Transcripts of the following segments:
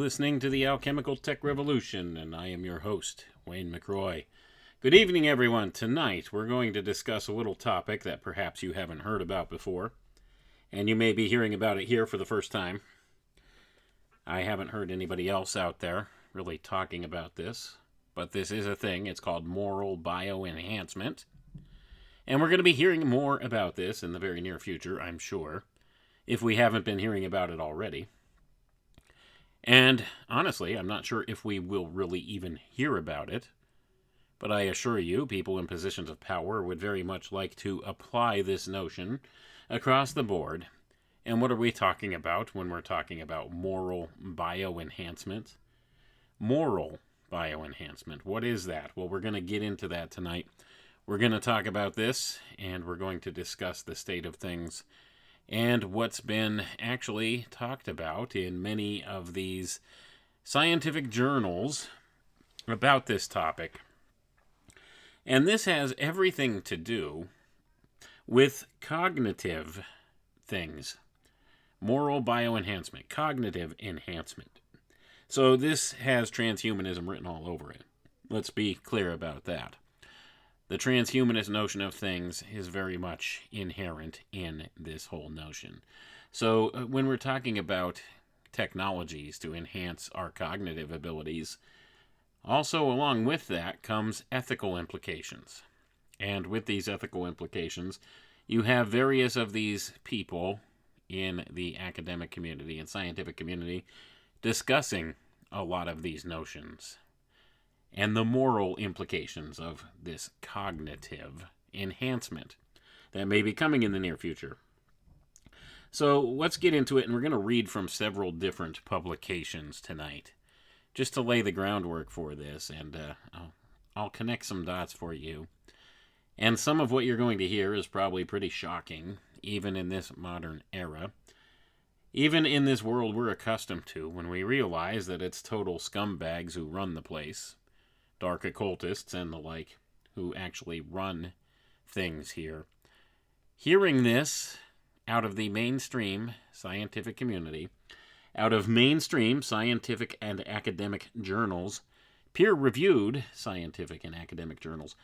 listening to the Alchemical Tech Revolution, and I am your host, Wayne McRoy. Good evening, everyone. Tonight, we're going to discuss a little topic that perhaps you haven't heard about before, and you may be hearing about it here for the first time. I haven't heard anybody else out there really talking about this, but this is a thing. It's called moral bio-enhancement, and we're going to be hearing more about this in the very near future, I'm sure, if we haven't been hearing about it already. And honestly, I'm not sure if we will really even hear about it, but I assure you, people in positions of power would very much like to apply this notion across the board. And what are we talking about when we're talking about moral bio-enhancement? Moral bio-enhancement. What is that? Well, we're going to get into that tonight. We're going to talk about this, and we're going to discuss the state of things and what's been actually talked about in many of these scientific journals about this topic. And this has everything to do with cognitive things. Moral bioenhancement, cognitive enhancement. So this has transhumanism written all over it. Let's be clear about that. The transhumanist notion of things is very much inherent in this whole notion. So when we're talking about technologies to enhance our cognitive abilities, also along with that comes ethical implications. And with these ethical implications, you have various of these people in the academic community and scientific community discussing a lot of these notions and the moral implications of this cognitive enhancement that may be coming in the near future. So let's get into it, and we're going to read from several different publications tonight, just to lay the groundwork for this, and I'll connect some dots for you. And some of what you're going to hear is probably pretty shocking, even in this modern era. Even in this world we're accustomed to, when we realize that it's total scumbags who run the place, dark occultists and the like, who actually run things here. Hearing this out of the mainstream scientific community, out of mainstream scientific and academic journals, peer-reviewed scientific and academic journals,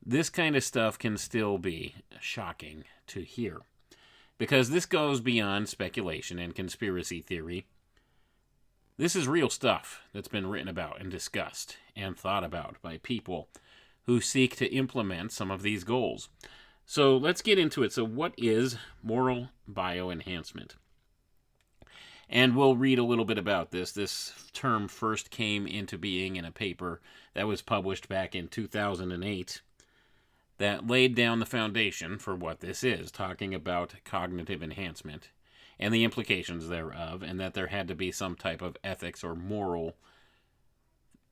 this kind of stuff can still be shocking to hear. Because this goes beyond speculation and conspiracy theory. This is real stuff that's been written about and discussed and thought about by people who seek to implement some of these goals. So let's get into it. So what is moral bioenhancement? And we'll read a little bit about this. This term first came into being in a paper that was published back in 2008 that laid down the foundation for what this is, talking about cognitive enhancement and the implications thereof, and that there had to be some type of ethics or moral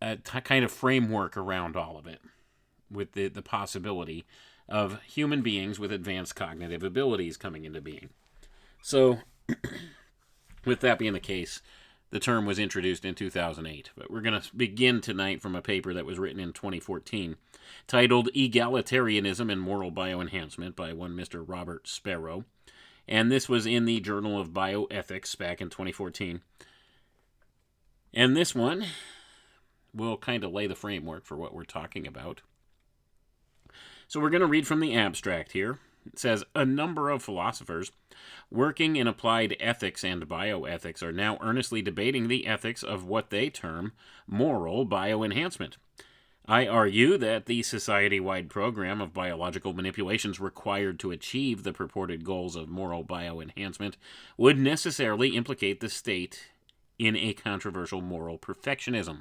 kind of framework around all of it, with the possibility of human beings with advanced cognitive abilities coming into being. So, with that being the case, the term was introduced in 2008, but we're going to begin tonight from a paper that was written in 2014, titled Egalitarianism and Moral Bioenhancement by one Mr. Robert Sparrow. And this was in the Journal of Bioethics back in 2014. And this one will kind of lay the framework for what we're talking about. So we're going to read from the abstract here. It says, a number of philosophers working in applied ethics and bioethics are now earnestly debating the ethics of what they term moral bioenhancement. I argue that the society-wide program of biological manipulations required to achieve the purported goals of moral bioenhancement would necessarily implicate the state in a controversial moral perfectionism.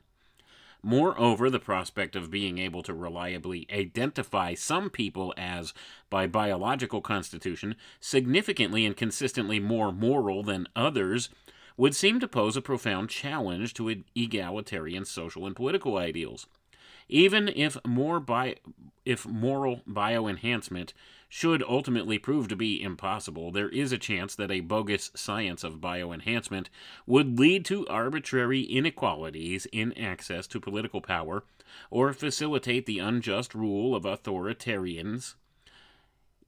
Moreover, the prospect of being able to reliably identify some people as, by biological constitution, significantly and consistently more moral than others would seem to pose a profound challenge to egalitarian social and political ideals. Even if moral bioenhancement should ultimately prove to be impossible, there is a chance that a bogus science of bioenhancement would lead to arbitrary inequalities in access to political power or facilitate the unjust rule of authoritarians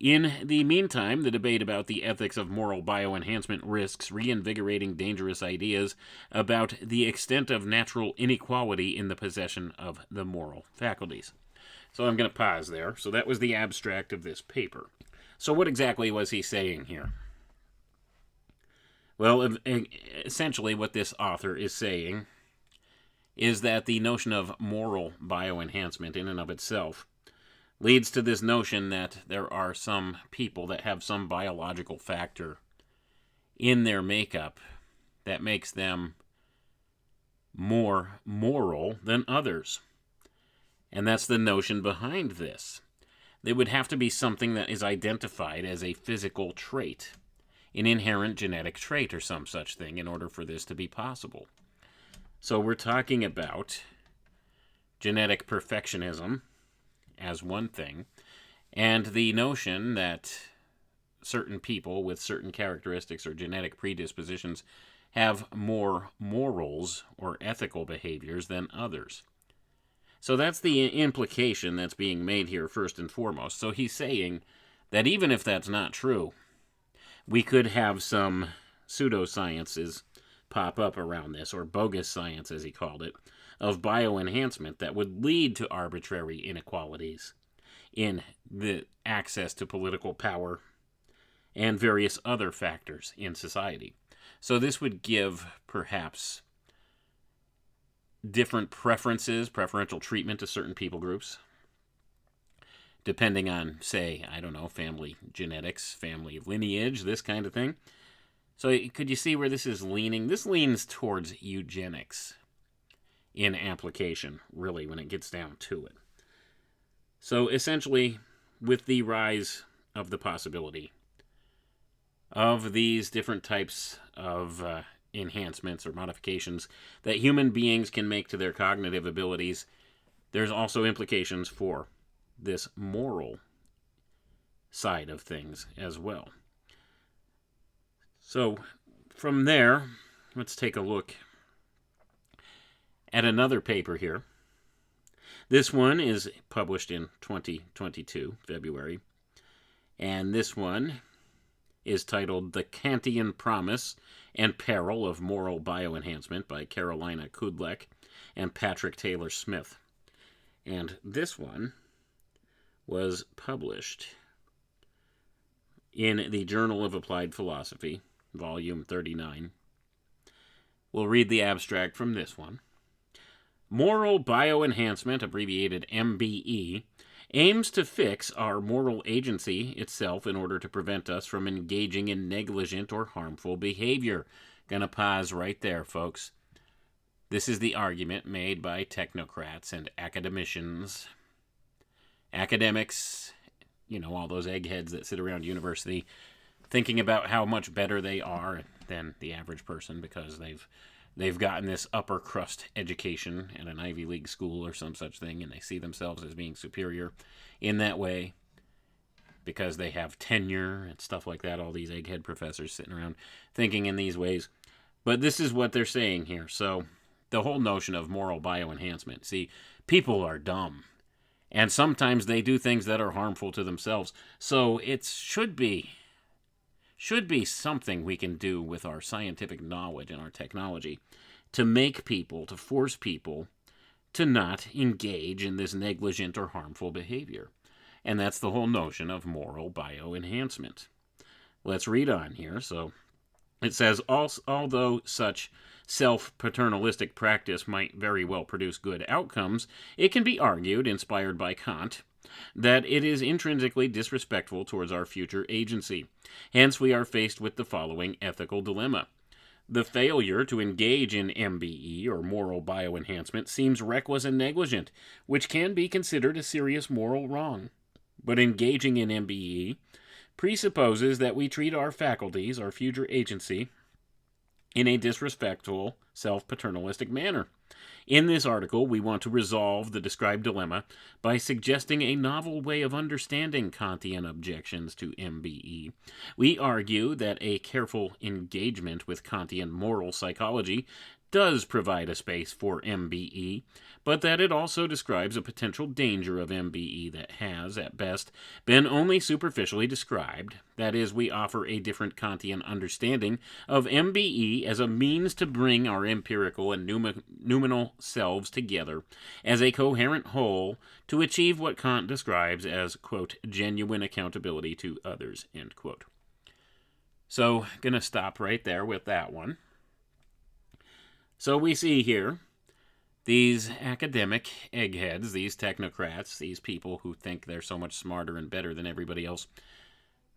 In the meantime, the debate about the ethics of moral bioenhancement risks reinvigorating dangerous ideas about the extent of natural inequality in the possession of the moral faculties. So I'm going to pause there. So that was the abstract of this paper. So what exactly was he saying here? Well, essentially what this author is saying is that the notion of moral bioenhancement in and of itself leads to this notion that there are some people that have some biological factor in their makeup that makes them more moral than others. And that's the notion behind this. There would have to be something that is identified as a physical trait, an inherent genetic trait or some such thing, in order for this to be possible. So we're talking about genetic perfectionism as one thing, and the notion that certain people with certain characteristics or genetic predispositions have more morals or ethical behaviors than others. So that's the implication that's being made here first and foremost. So he's saying that even if that's not true, we could have some pseudosciences pop up around this, or bogus science as he called it, of bioenhancement that would lead to arbitrary inequalities in the access to political power and various other factors in society. So this would give perhaps different preferences, preferential treatment to certain people groups, depending on, say, I don't know, family genetics, family lineage, this kind of thing. So could you see where this is leaning? This leans towards eugenics in application, really, when it gets down to it. So essentially, with the rise of the possibility of these different types of enhancements or modifications that human beings can make to their cognitive abilities, there's also implications for this moral side of things as well. So from there, let's take a look at another paper here. This one is published in 2022, February, and this one is titled The Kantian Promise and Peril of Moral Bioenhancement by Carolina Kudlek and Patrick Taylor Smith. And this one was published in the Journal of Applied Philosophy, Volume 39. We'll read the abstract from this one. Moral bioenhancement, abbreviated MBE, aims to fix our moral agency itself in order to prevent us from engaging in negligent or harmful behavior. Gonna pause right there, folks. This is the argument made by technocrats and academicians. Academics, all those eggheads that sit around university thinking about how much better they are than the average person because they've gotten this upper crust education at an Ivy League school or some such thing, and they see themselves as being superior in that way because they have tenure and stuff like that, all these egghead professors sitting around thinking in these ways. But this is what they're saying here. So the whole notion of moral bioenhancement, see, people are dumb, and sometimes they do things that are harmful to themselves. So it should be something we can do with our scientific knowledge and our technology to make people, to force people to not engage in this negligent or harmful behavior. And that's the whole notion of moral bioenhancement. Let's read on here. So it says, although such self-paternalistic practice might very well produce good outcomes, it can be argued, inspired by Kant, that it is intrinsically disrespectful towards our future agency. Hence, we are faced with the following ethical dilemma. The failure to engage in MBE, or moral bioenhancement, seems reckless and negligent, which can be considered a serious moral wrong. But engaging in MBE presupposes that we treat our faculties, our future agency, in a disrespectful, self-paternalistic manner. In this article, we want to resolve the described dilemma by suggesting a novel way of understanding Kantian objections to MBE. We argue that a careful engagement with Kantian moral psychology does provide a space for MBE, but that it also describes a potential danger of MBE that has, at best, been only superficially described. That is, we offer a different Kantian understanding of MBE as a means to bring our empirical and noumenal selves together as a coherent whole to achieve what Kant describes as, quote, genuine accountability to others, end quote. So, going to stop right there with that one. So we see here these academic eggheads, these technocrats, these people who think they're so much smarter and better than everybody else,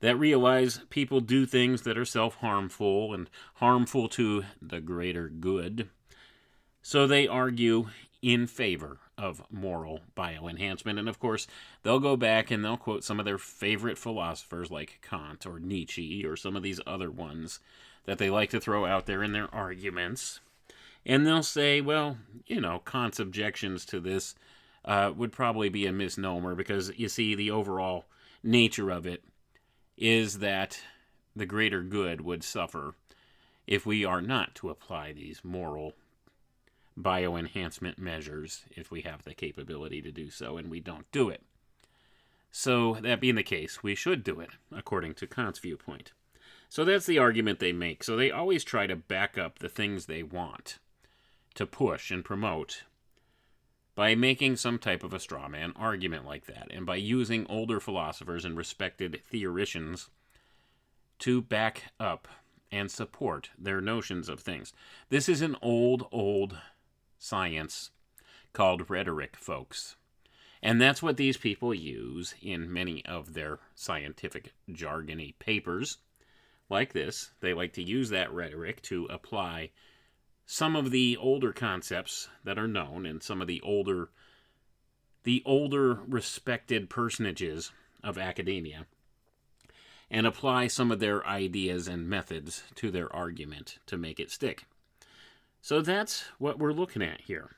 that realize people do things that are self-harmful and harmful to the greater good. So they argue in favor of moral bioenhancement. And of course, they'll go back and they'll quote some of their favorite philosophers like Kant or Nietzsche or some of these other ones that they like to throw out there in their arguments. And they'll say, well, Kant's objections to this would probably be a misnomer because, you see, the overall nature of it is that the greater good would suffer if we are not to apply these moral bioenhancement measures, if we have the capability to do so, and we don't do it. So, that being the case, we should do it, according to Kant's viewpoint. So that's the argument they make. So they always try to back up the things they want to push and promote by making some type of a straw man argument like that, and by using older philosophers and respected theoreticians to back up and support their notions of things. This is an old science called rhetoric, folks. And that's what these people use in many of their scientific jargony papers like this. They like to use that rhetoric to apply some of the older concepts that are known and some of the older respected personages of academia, and apply some of their ideas and methods to their argument to make it stick. So that's what we're looking at here.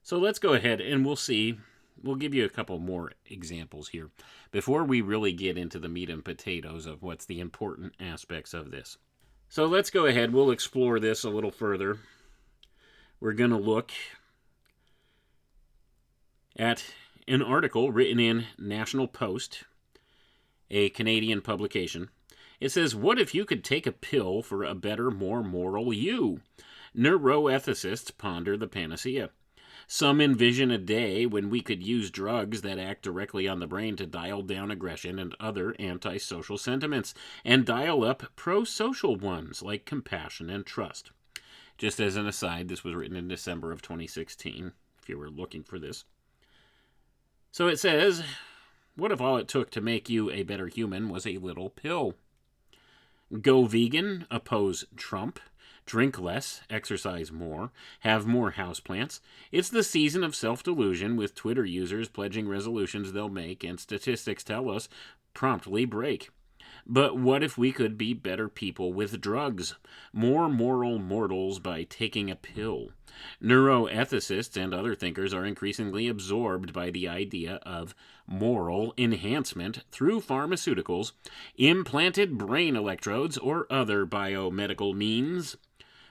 So let's go ahead and we'll give you a couple more examples here before we really get into the meat and potatoes of what's the important aspects of this. So let's go ahead, we'll explore this a little further. We're going to look at an article written in National Post, a Canadian publication. It says, "What if you could take a pill for a better, more moral you? Neuroethicists ponder the panacea. Some envision a day when we could use drugs that act directly on the brain to dial down aggression and other antisocial sentiments, and dial up pro-social ones like compassion and trust." Just as an aside, this was written in December of 2016, if you were looking for this. So it says, what if all it took to make you a better human was a little pill? Go vegan, oppose Trump, drink less, exercise more, have more houseplants. It's the season of self-delusion, with Twitter users pledging resolutions they'll make, and statistics tell us promptly break. But what if we could be better people with drugs? More moral mortals by taking a pill. Neuroethicists and other thinkers are increasingly absorbed by the idea of moral enhancement through pharmaceuticals, implanted brain electrodes, or other biomedical means.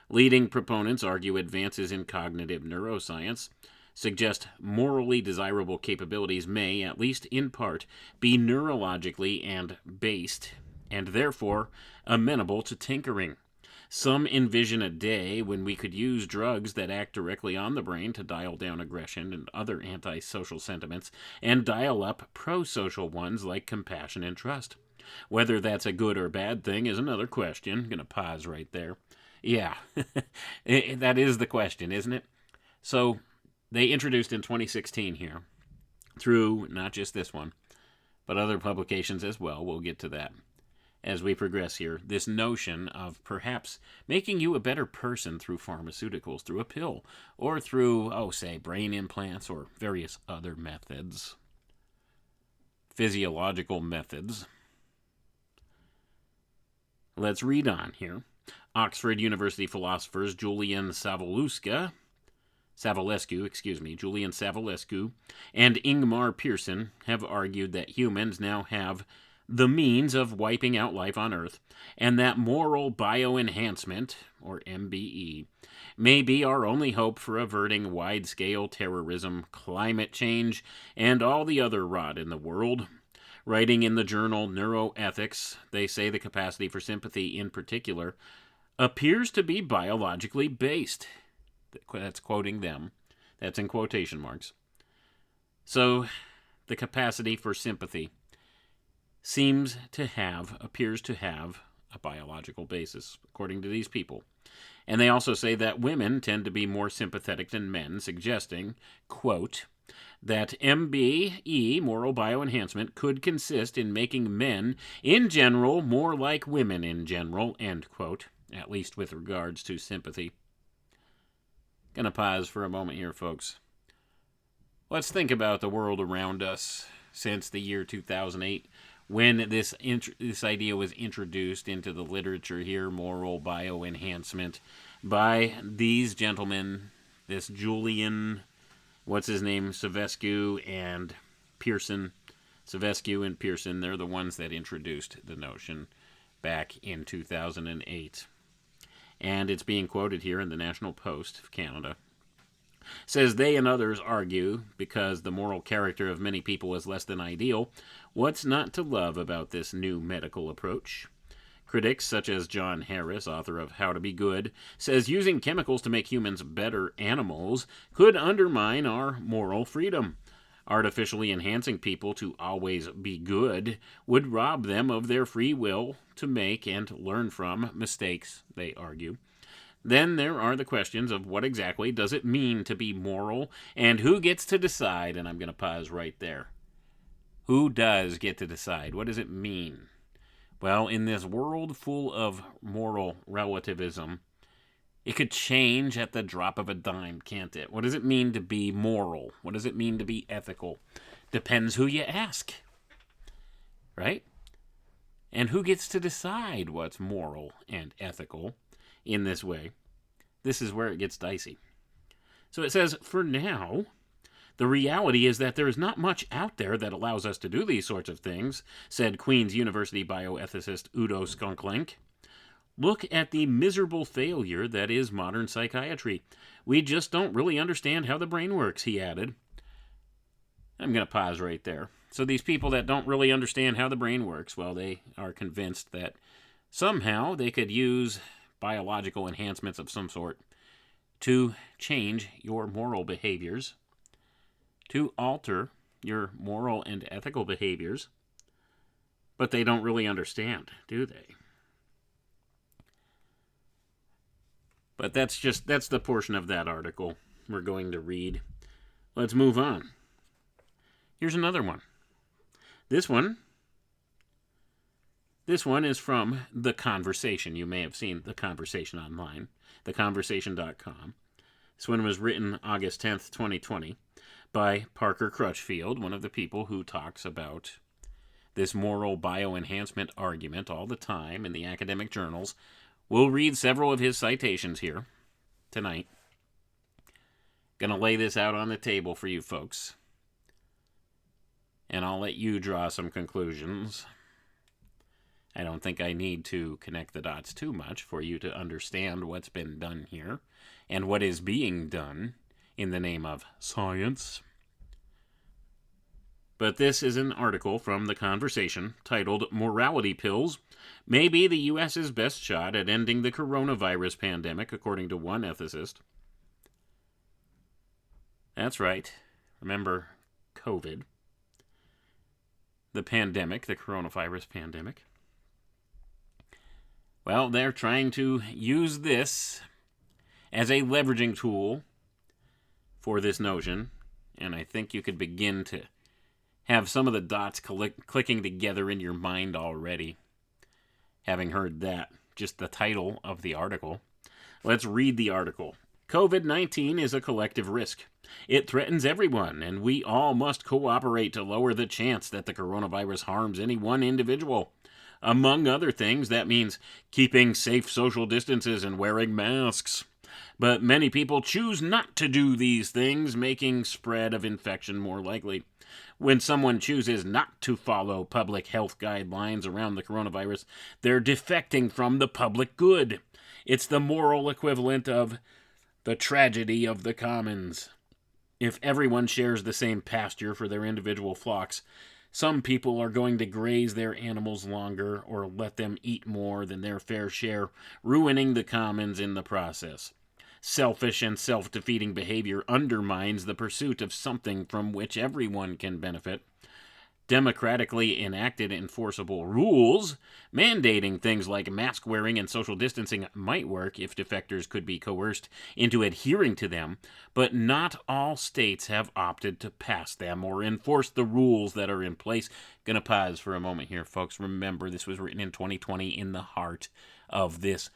Leading proponents argue advances in cognitive neuroscience suggest morally desirable capabilities may, at least in part, be neurologically and based, and therefore amenable to tinkering. Some envision a day when we could use drugs that act directly on the brain to dial down aggression and other antisocial sentiments, and dial up pro-social ones like compassion and trust. Whether that's a good or bad thing is another question. I'm going to pause right there. Yeah, that is the question, isn't it? So, they introduced in 2016 here, through not just this one, but other publications as well. We'll get to that as we progress here. This notion of perhaps making you a better person through pharmaceuticals, through a pill, or through, say, brain implants or various other methods, physiological methods. Let's read on here. Oxford University philosophers Julian Savulescu, and Ingmar Pearson have argued that humans now have the means of wiping out life on Earth, and that moral bioenhancement, or MBE, may be our only hope for averting wide-scale terrorism, climate change, and all the other rot in the world. Writing in the journal Neuroethics, they say the capacity for sympathy in particular appears to be biologically based. That's quoting them. That's in quotation marks. So, the capacity for sympathy appears to have a biological basis, according to these people. And they also say that women tend to be more sympathetic than men, suggesting, quote, that MBE, moral bioenhancement, could consist in making men, in general, more like women in general, end quote, at least with regards to sympathy. Gonna pause for a moment here, folks. Let's think about the world around us since the year 2008, when this idea was introduced into the literature here, moral bioenhancement, by these gentlemen, this Julian, what's his name, Savescu and Pearson. Savescu and Pearson, they're the ones that introduced the notion back in 2008. And it's being quoted here in the National Post of Canada. Says they and others argue, because the moral character of many people is less than ideal, what's not to love about this new medical approach? Critics, such as John Harris, author of How to Be Good, says using chemicals to make humans better animals could undermine our moral freedom. Artificially enhancing people to always be good would rob them of their free will to make and learn from mistakes, they argue. Then there are the questions of what exactly does it mean to be moral, and who gets to decide, and I'm going to pause right there. Who does get to decide? What does it mean? Well, in this world full of moral relativism, it could change at the drop of a dime, can't it? What does it mean to be moral? What does it mean to be ethical? Depends who you ask, right? And who gets to decide what's moral and ethical in this way? This is where it gets dicey. So it says, for now, the reality is that there is not much out there that allows us to do these sorts of things, said Queen's University bioethicist Udo Skunklink. Look at the miserable failure that is modern psychiatry. We just don't really understand how the brain works, he added. I'm going to pause right there. So these people that don't really understand how the brain works, well, they are convinced that somehow they could use biological enhancements of some sort to change your moral behaviors, to alter your moral and ethical behaviors, but they don't really understand, do they? But that's the portion of that article we're going to read. Let's move on. Here's another one. This one is from The Conversation. You may have seen The Conversation online, theconversation.com. This one was written August 10th, 2020, by Parker Crutchfield, one of the people who talks about this moral bioenhancement argument all the time in the academic journals. We'll read several of his citations here tonight. Gonna lay this out on the table for you folks, and I'll let you draw some conclusions. I don't think I need to connect the dots too much for you to understand what's been done here and what is being done in the name of science. But this is an article from The Conversation titled Morality Pills May Be the U.S.'s Best Shot at Ending the Coronavirus Pandemic, according to one ethicist. That's right. Remember COVID. The pandemic, the coronavirus pandemic. Well, they're trying to use this as a leveraging tool for this notion, and I think you could begin to have some of the dots clicking together in your mind already, having heard that, just the title of the article. Let's read the article. COVID-19 is a collective risk. It threatens everyone, and we all must cooperate to lower the chance that the coronavirus harms any one individual. Among other things, that means keeping safe social distances and wearing masks. But many people choose not to do these things, making spread of infection more likely. When someone chooses not to follow public health guidelines around the coronavirus, they're defecting from the public good. It's the moral equivalent of the tragedy of the commons. If everyone shares the same pasture for their individual flocks, some people are going to graze their animals longer or let them eat more than their fair share, ruining the commons in the process. Selfish and self-defeating behavior undermines the pursuit of something from which everyone can benefit. Democratically enacted enforceable rules mandating things like mask wearing and social distancing might work if defectors could be coerced into adhering to them, but not all states have opted to pass them or enforce the rules that are in place. Gonna pause for a moment here, folks. Remember, this was written in 2020 in the heart of this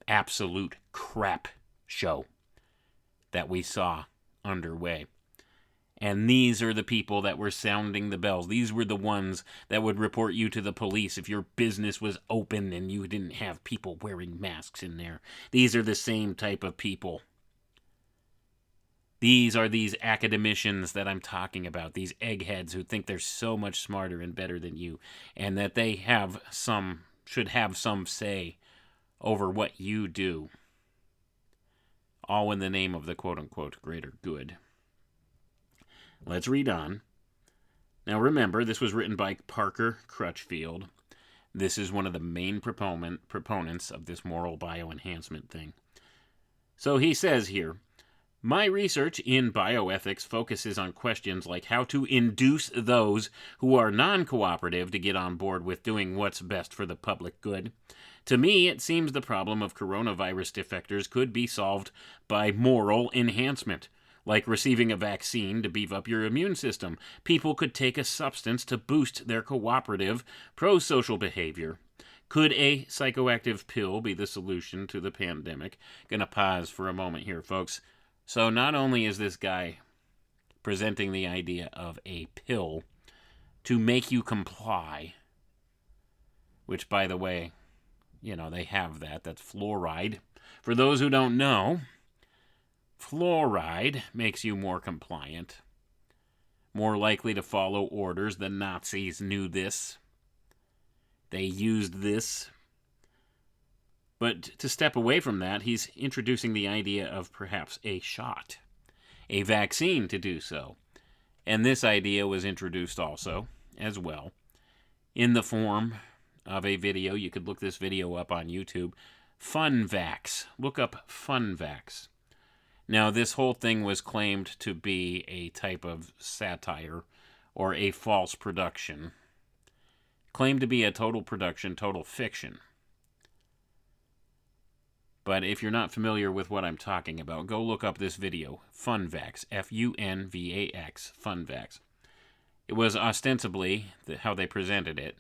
absolute crap show that we saw underway. And these are the people that were sounding the bells. These were the ones that would report you to the police if your business was open and you didn't have people wearing masks in there. These are the same type of people. These are these academicians that I'm talking about, these eggheads who think they're so much smarter and better than you, and that they should have some say over what you do. All in the name of the quote-unquote greater good. Let's read on. Now remember, this was written by Parker Crutchfield. This is one of the main proponents of this moral bioenhancement thing. So he says here, my research in bioethics focuses on questions like how to induce those who are non-cooperative to get on board with doing what's best for the public good. To me, it seems the problem of coronavirus defectors could be solved by moral enhancement. Like receiving a vaccine to beef up your immune system, people could take a substance to boost their cooperative, pro-social behavior. Could a psychoactive pill be the solution to the pandemic? Gonna pause for a moment here, folks. So not only is this guy presenting the idea of a pill to make you comply, which, by the way, they have that. That's fluoride. For those who don't know, fluoride makes you more compliant, more likely to follow orders. The Nazis knew this. They used this. But to step away from that, he's introducing the idea of perhaps a shot, a vaccine to do so. And this idea was introduced also, as well, in the form of a video. You could look this video up on YouTube. FunVax. Look up FunVax. Now, this whole thing was claimed to be a type of satire or a false production. Claimed to be a total production, total fiction. But if you're not familiar with what I'm talking about, go look up this video, FunVax, F-U-N-V-A-X, FunVax. It was ostensibly how they presented it,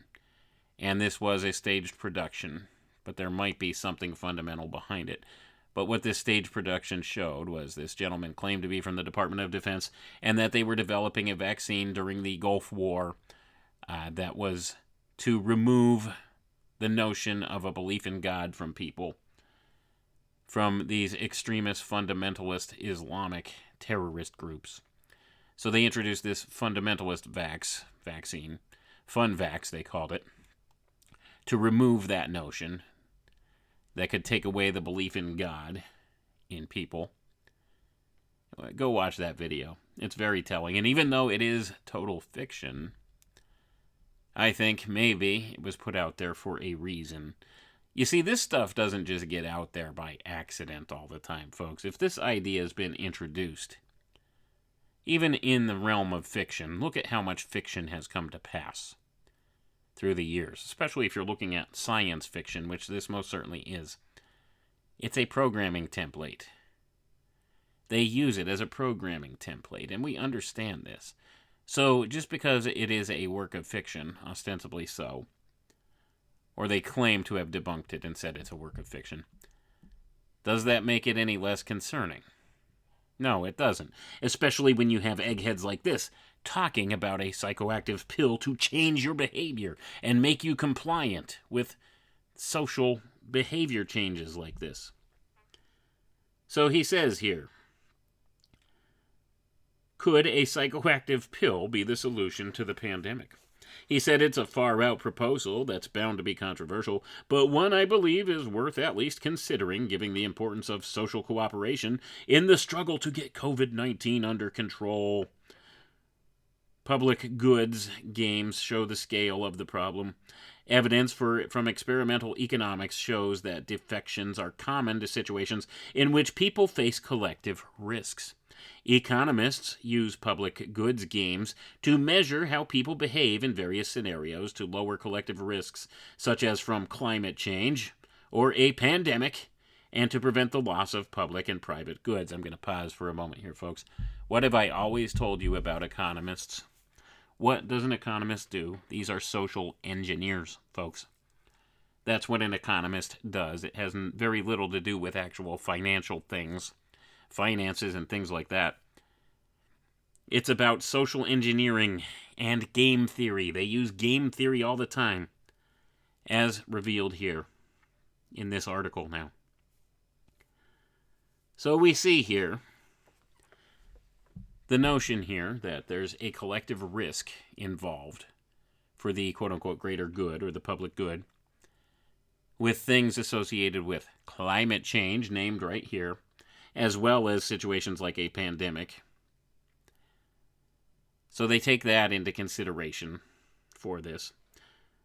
and this was a staged production, but there might be something fundamental behind it. But what this stage production showed was this gentleman claimed to be from the Department of Defense and that they were developing a vaccine during the Gulf War that was to remove the notion of a belief in God from people, from these extremist fundamentalist Islamic terrorist groups. So they introduced this fundamentalist vaccine, FunVax they called it, to remove that notion that could take away the belief in God in people. Go watch that video. It's very telling. And even though it is total fiction, I think maybe it was put out there for a reason. You see, this stuff doesn't just get out there by accident all the time, folks. If this idea has been introduced, even in the realm of fiction, look at how much fiction has come to pass through the years, especially if you're looking at science fiction, which this most certainly is. It's a programming template. They use it as a programming template, and we understand this. So just because it is a work of fiction, ostensibly so, or they claim to have debunked it and said it's a work of fiction, does that make it any less concerning? No, it doesn't. Especially when you have eggheads like this talking about a psychoactive pill to change your behavior and make you compliant with social behavior changes like this. So he says here, could a psychoactive pill be the solution to the pandemic? He said it's a far-out proposal that's bound to be controversial, but one I believe is worth at least considering, given the importance of social cooperation in the struggle to get COVID-19 under control. Public goods games show the scale of the problem. Evidence from experimental economics shows that defections are common to situations in which people face collective risks. Economists use public goods games to measure how people behave in various scenarios to lower collective risks, such as from climate change or a pandemic, and to prevent the loss of public and private goods. I'm going to pause for a moment here, folks. What have I always told you about economists? What does an economist do? These are social engineers, folks. That's what an economist does. It has very little to do with actual financial things, finances and things like that. It's about social engineering and game theory. They use game theory all the time, as revealed here in this article now. So we see here the notion here that there's a collective risk involved for the quote-unquote greater good or the public good, with things associated with climate change, named right here, as well as situations like a pandemic. So they take that into consideration for this.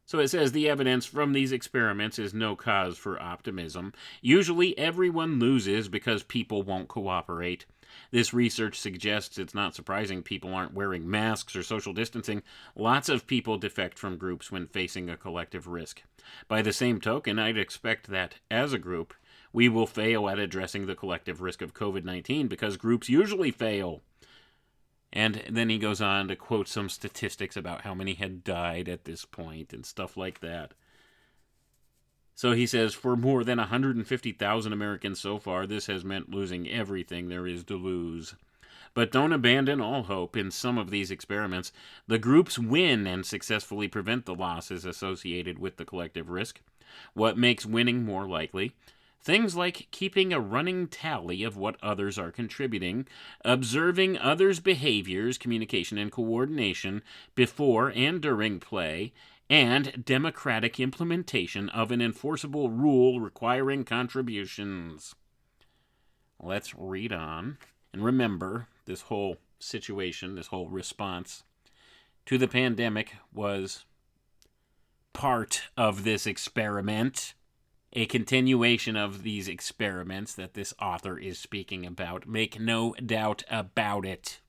So it says the evidence from these experiments is no cause for optimism. Usually everyone loses because people won't cooperate. This research suggests it's not surprising people aren't wearing masks or social distancing. Lots of people defect from groups when facing a collective risk. By the same token, I'd expect that, as a group, we will fail at addressing the collective risk of COVID-19 because groups usually fail. And then he goes on to quote some statistics about how many had died at this point and stuff like that. So he says, for more than 150,000 Americans so far, this has meant losing everything there is to lose. But don't abandon all hope. In some of these experiments, the groups win and successfully prevent the losses associated with the collective risk. What makes winning more likely? Things like keeping a running tally of what others are contributing, observing others' behaviors, communication, and coordination before and during play, and democratic implementation of an enforceable rule requiring contributions. Let's read on. And remember, this whole situation, this whole response to the pandemic was part of this experiment. A continuation of these experiments that this author is speaking about. Make no doubt about it.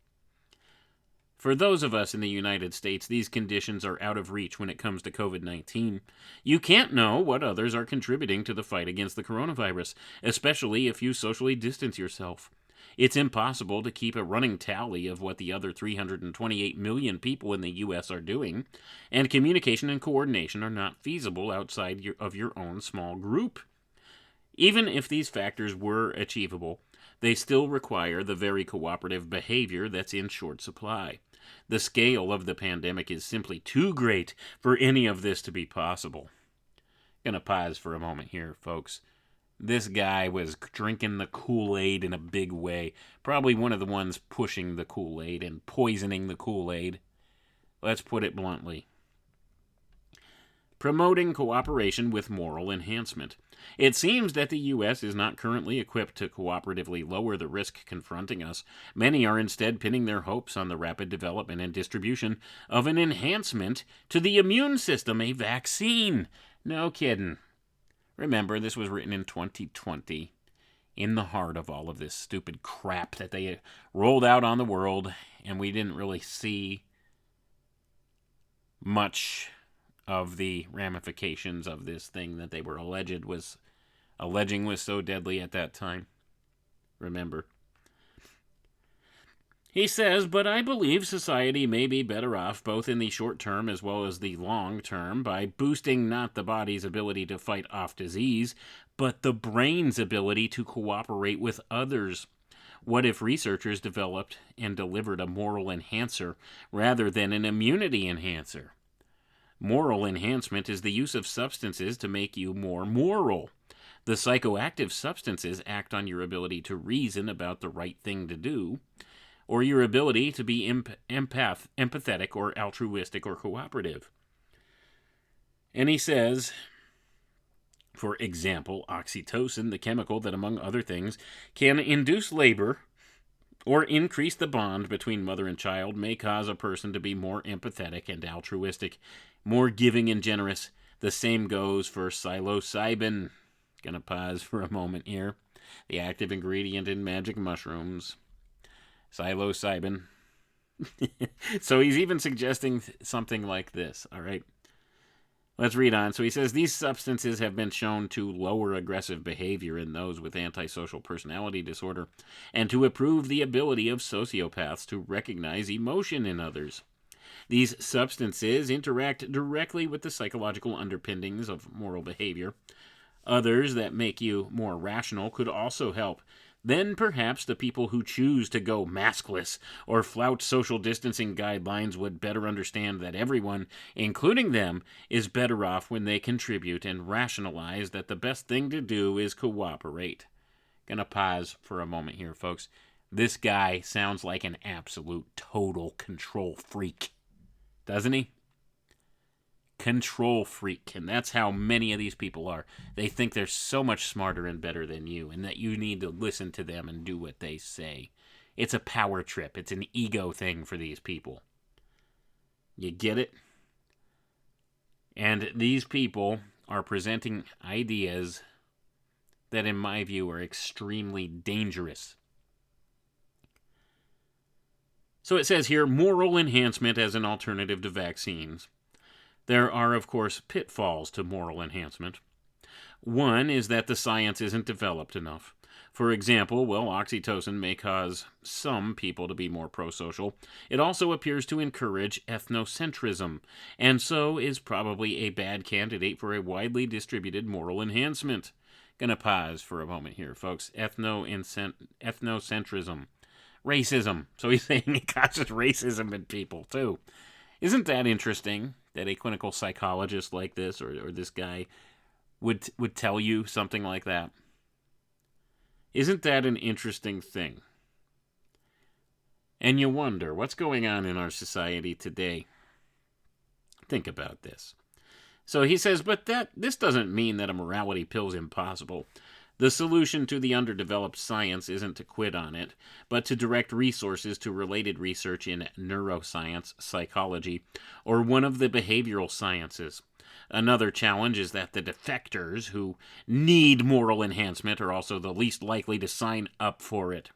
For those of us in the United States, these conditions are out of reach when it comes to COVID-19. You can't know what others are contributing to the fight against the coronavirus, especially if you socially distance yourself. It's impossible to keep a running tally of what the other 328 million people in the U.S. are doing, and communication and coordination are not feasible outside of your own small group. Even if these factors were achievable, they still require the very cooperative behavior that's in short supply. The scale of the pandemic is simply too great for any of this to be possible. Gonna pause for a moment here, folks. This guy was drinking the Kool-Aid in a big way. Probably one of the ones pushing the Kool-Aid and poisoning the Kool-Aid. Let's put it bluntly. Promoting cooperation with moral enhancement. It seems that the U.S. is not currently equipped to cooperatively lower the risk confronting us. Many are instead pinning their hopes on the rapid development and distribution of an enhancement to the immune system, a vaccine. No kidding. Remember, this was written in 2020, in the heart of all of this stupid crap that they rolled out on the world, and we didn't really see much of the ramifications of this thing that they were alleging was so deadly at that time. Remember. He says, but I believe society may be better off both in the short term as well as the long term by boosting not the body's ability to fight off disease, but the brain's ability to cooperate with others. What if researchers developed and delivered a moral enhancer rather than an immunity enhancer? Moral enhancement is the use of substances to make you more moral. The psychoactive substances act on your ability to reason about the right thing to do, or your ability to be empathetic or altruistic or cooperative. And he says, for example, oxytocin, the chemical that, among other things, can induce labor or increase the bond between mother and child, may cause a person to be more empathetic and altruistic, more giving and generous. The same goes for psilocybin. Gonna pause for a moment here. The active ingredient in magic mushrooms. Psilocybin. So he's even suggesting something like this, all right? Let's read on. So he says, these substances have been shown to lower aggressive behavior in those with antisocial personality disorder and to improve the ability of sociopaths to recognize emotion in others. These substances interact directly with the psychological underpinnings of moral behavior. Others that make you more rational could also help. Then perhaps the people who choose to go maskless or flout social distancing guidelines would better understand that everyone, including them, is better off when they contribute and rationalize that the best thing to do is cooperate. Gonna pause for a moment here, folks. This guy sounds like an absolute total control freak, doesn't he? Control freak, and that's how many of these people are. They think they're so much smarter and better than you, and that you need to listen to them and do what they say. It's a power trip. It's an ego thing for these people. You get it? And these people are presenting ideas that, in my view, are extremely dangerous. So it says here, moral enhancement as an alternative to vaccines. There are, of course, pitfalls to moral enhancement. One is that the science isn't developed enough. For example, oxytocin may cause some people to be more pro-social. It also appears to encourage ethnocentrism, and so is probably a bad candidate for a widely distributed moral enhancement. Gonna pause for a moment here, folks. Ethnocentrism. Racism. So he's saying it causes racism in people, too. Isn't that interesting that a clinical psychologist like this, or this guy, would tell you something like that? Isn't that an interesting thing? And you wonder, what's going on in our society today? Think about this. So he says, but this doesn't mean that a morality pill is impossible. The solution to the underdeveloped science isn't to quit on it, but to direct resources to related research in neuroscience, psychology, or one of the behavioral sciences. Another challenge is that the defectors who need moral enhancement are also the least likely to sign up for it.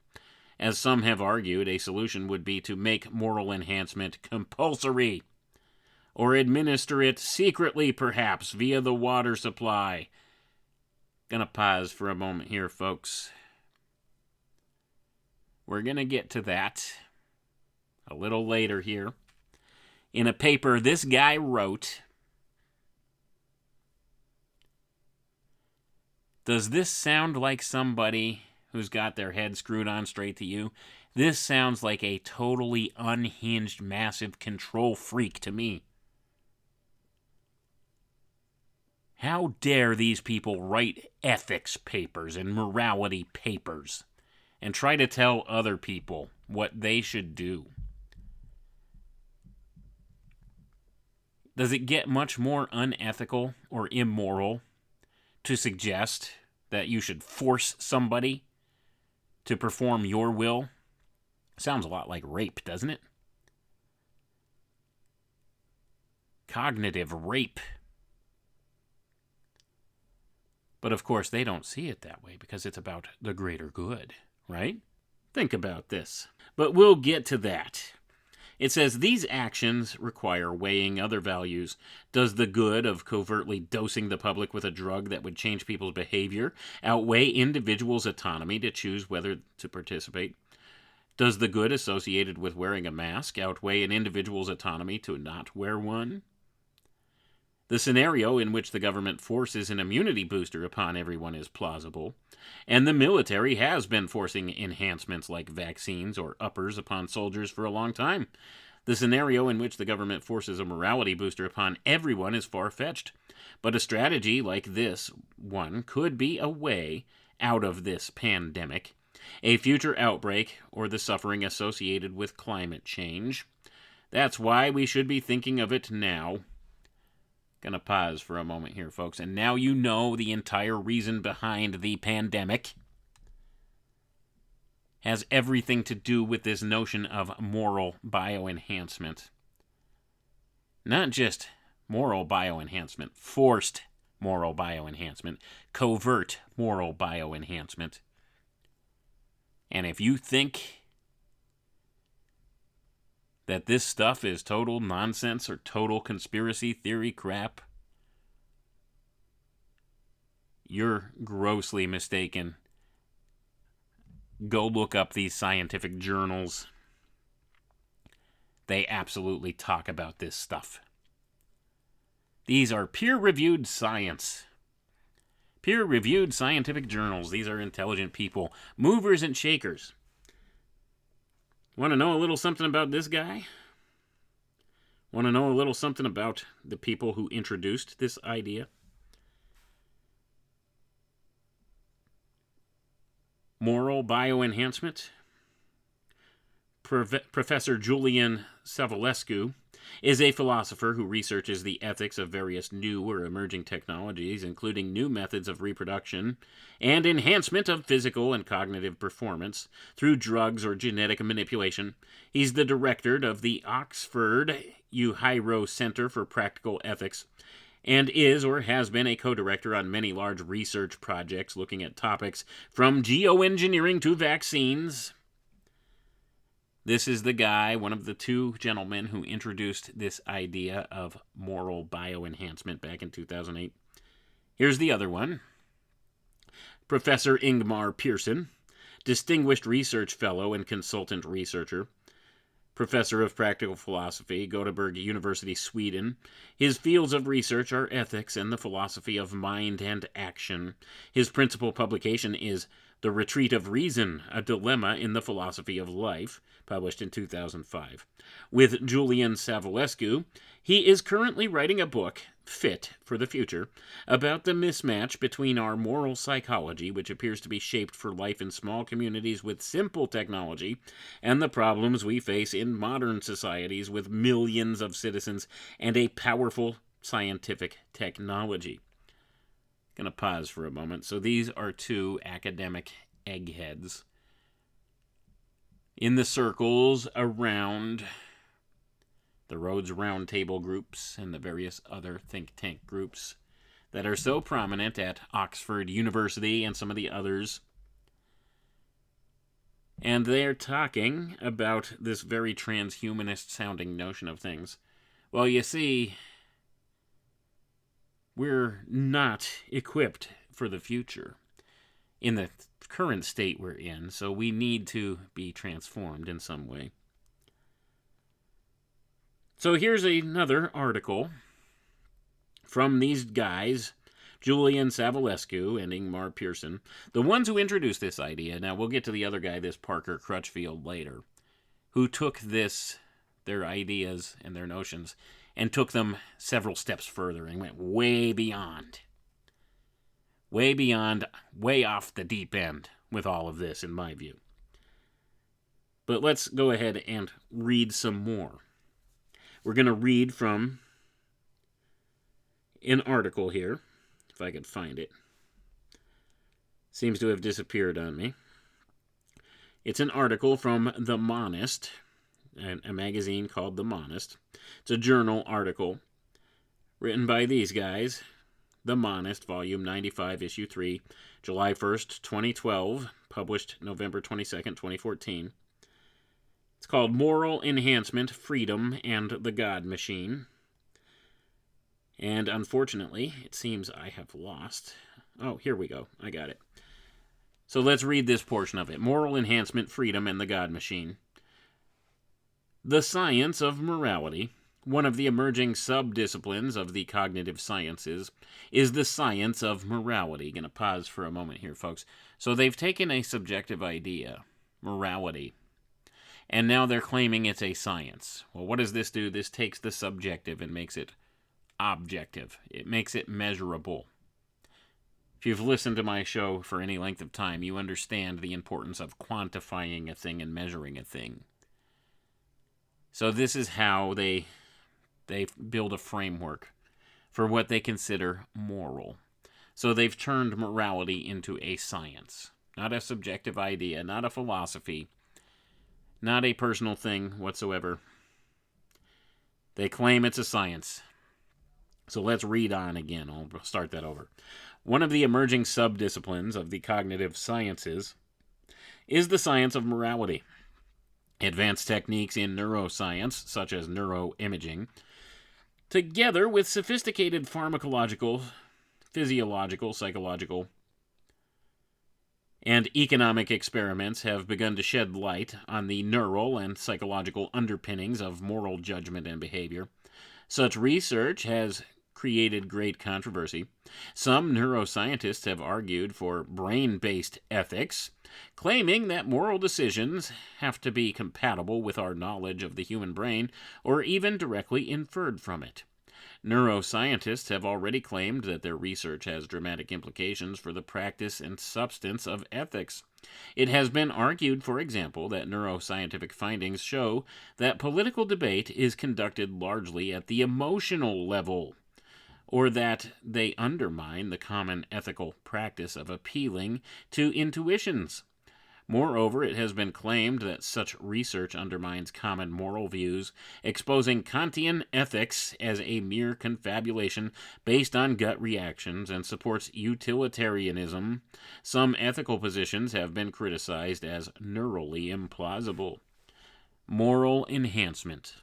As some have argued, a solution would be to make moral enhancement compulsory, or administer it secretly, perhaps, via the water supply. Gonna pause for a moment here, folks. We're gonna get to that a little later here. In a paper this guy wrote, does this sound like somebody who's got their head screwed on straight to you? This sounds like a totally unhinged, massive control freak to me. How dare these people write ethics papers and morality papers and try to tell other people what they should do? Does it get much more unethical or immoral to suggest that you should force somebody to perform your will? Sounds a lot like rape, doesn't it? Cognitive rape. But of course, they don't see it that way because it's about the greater good, right? Think about this. But we'll get to that. It says, these actions require weighing other values. Does the good of covertly dosing the public with a drug that would change people's behavior outweigh individuals' autonomy to choose whether to participate? Does the good associated with wearing a mask outweigh an individual's autonomy to not wear one? The scenario in which the government forces an immunity booster upon everyone is plausible, and the military has been forcing enhancements like vaccines or uppers upon soldiers for a long time. The scenario in which the government forces a morality booster upon everyone is far-fetched, but a strategy like this one could be a way out of this pandemic, a future outbreak, or the suffering associated with climate change. That's why we should be thinking of it now. Gonna pause for a moment here, folks, and now you know the entire reason behind the pandemic has everything to do with this notion of moral bioenhancement. Not just moral bioenhancement, forced moral bioenhancement, covert moral bioenhancement. And if you think that this stuff is total nonsense or total conspiracy theory crap, you're grossly mistaken. Go look up these scientific journals. They absolutely talk about this stuff. These are peer-reviewed science. Peer-reviewed scientific journals. These are intelligent people. Movers and shakers. Want to know a little something about this guy? Want to know a little something about the people who introduced this idea? Moral bioenhancement. Professor Julian Savulescu is a philosopher who researches the ethics of various new or emerging technologies, including new methods of reproduction and enhancement of physical and cognitive performance through drugs or genetic manipulation. He's the director of the Oxford Uehiro Center for Practical Ethics and is or has been a co-director on many large research projects looking at topics from geoengineering to vaccines. This is the guy, one of the two gentlemen who introduced this idea of moral bioenhancement back in 2008. Here's the other one. Professor Ingmar Pearson, distinguished research fellow and consultant researcher, professor of practical philosophy, Gothenburg University, Sweden. His fields of research are ethics and the philosophy of mind and action. His principal publication is The Retreat of Reason, A Dilemma in the Philosophy of Life, published in 2005. With Julian Savulescu, he is currently writing a book, Fit for the Future, about the mismatch between our moral psychology, which appears to be shaped for life in small communities with simple technology, and the problems we face in modern societies with millions of citizens and a powerful scientific technology. Gonna pause for a moment. So these are two academic eggheads in the circles around the Rhodes Roundtable groups and the various other think tank groups that are so prominent at Oxford University and some of the others. And they're talking about this very transhumanist sounding notion of things. Well, you see, we're not equipped for the future in the current state we're in, so we need to be transformed in some way. So here's another article from these guys, Julian Savulescu and Ingmar Pearson, the ones who introduced this idea. Now, we'll get to the other guy, this Parker Crutchfield, later, who took their ideas and their notions, and took them several steps further and went way beyond, way off the deep end with all of this, in my view. But let's go ahead and read some more. We're going to read from an article here, if I could find it. Seems to have disappeared on me. It's an article from The Monist, a magazine called The Monist. It's a journal article written by these guys, The Monist, volume 95, issue 3, July 1st, 2012, published November 22nd, 2014. It's called Moral Enhancement, Freedom, and the God Machine. And unfortunately, it seems I have lost. Oh, here we go. I got it. So let's read this portion of it. Moral Enhancement, Freedom, and the God Machine. The science of morality, one of the emerging sub-disciplines of the cognitive sciences, is the science of morality. Going to pause for a moment here, folks. So they've taken a subjective idea, morality, And now they're claiming it's a science. Well, what does this do? This takes the subjective and makes it objective. It makes it measurable. If you've listened to my show for any length of time, you understand the importance of quantifying a thing and measuring a thing. So this is how they build a framework for what they consider moral. So they've turned morality into a science, not a subjective idea, not a philosophy, not a personal thing whatsoever. They claim it's a science. So let's read on again. I'll start that over. One of the emerging subdisciplines of the cognitive sciences is the science of morality. Advanced techniques in neuroscience, such as neuroimaging, together with sophisticated pharmacological, physiological, psychological, and economic experiments have begun to shed light on the neural and psychological underpinnings of moral judgment and behavior. Such research has created great controversy. Some neuroscientists have argued for brain-based ethics, claiming that moral decisions have to be compatible with our knowledge of the human brain or even directly inferred from it. Neuroscientists have already claimed that their research has dramatic implications for the practice and substance of ethics. It has been argued, for example, that neuroscientific findings show that political debate is conducted largely at the emotional level, or that they undermine the common ethical practice of appealing to intuitions. Moreover, it has been claimed that such research undermines common moral views, exposing Kantian ethics as a mere confabulation based on gut reactions, and supports utilitarianism. Some ethical positions have been criticized as neurally implausible. Moral enhancement.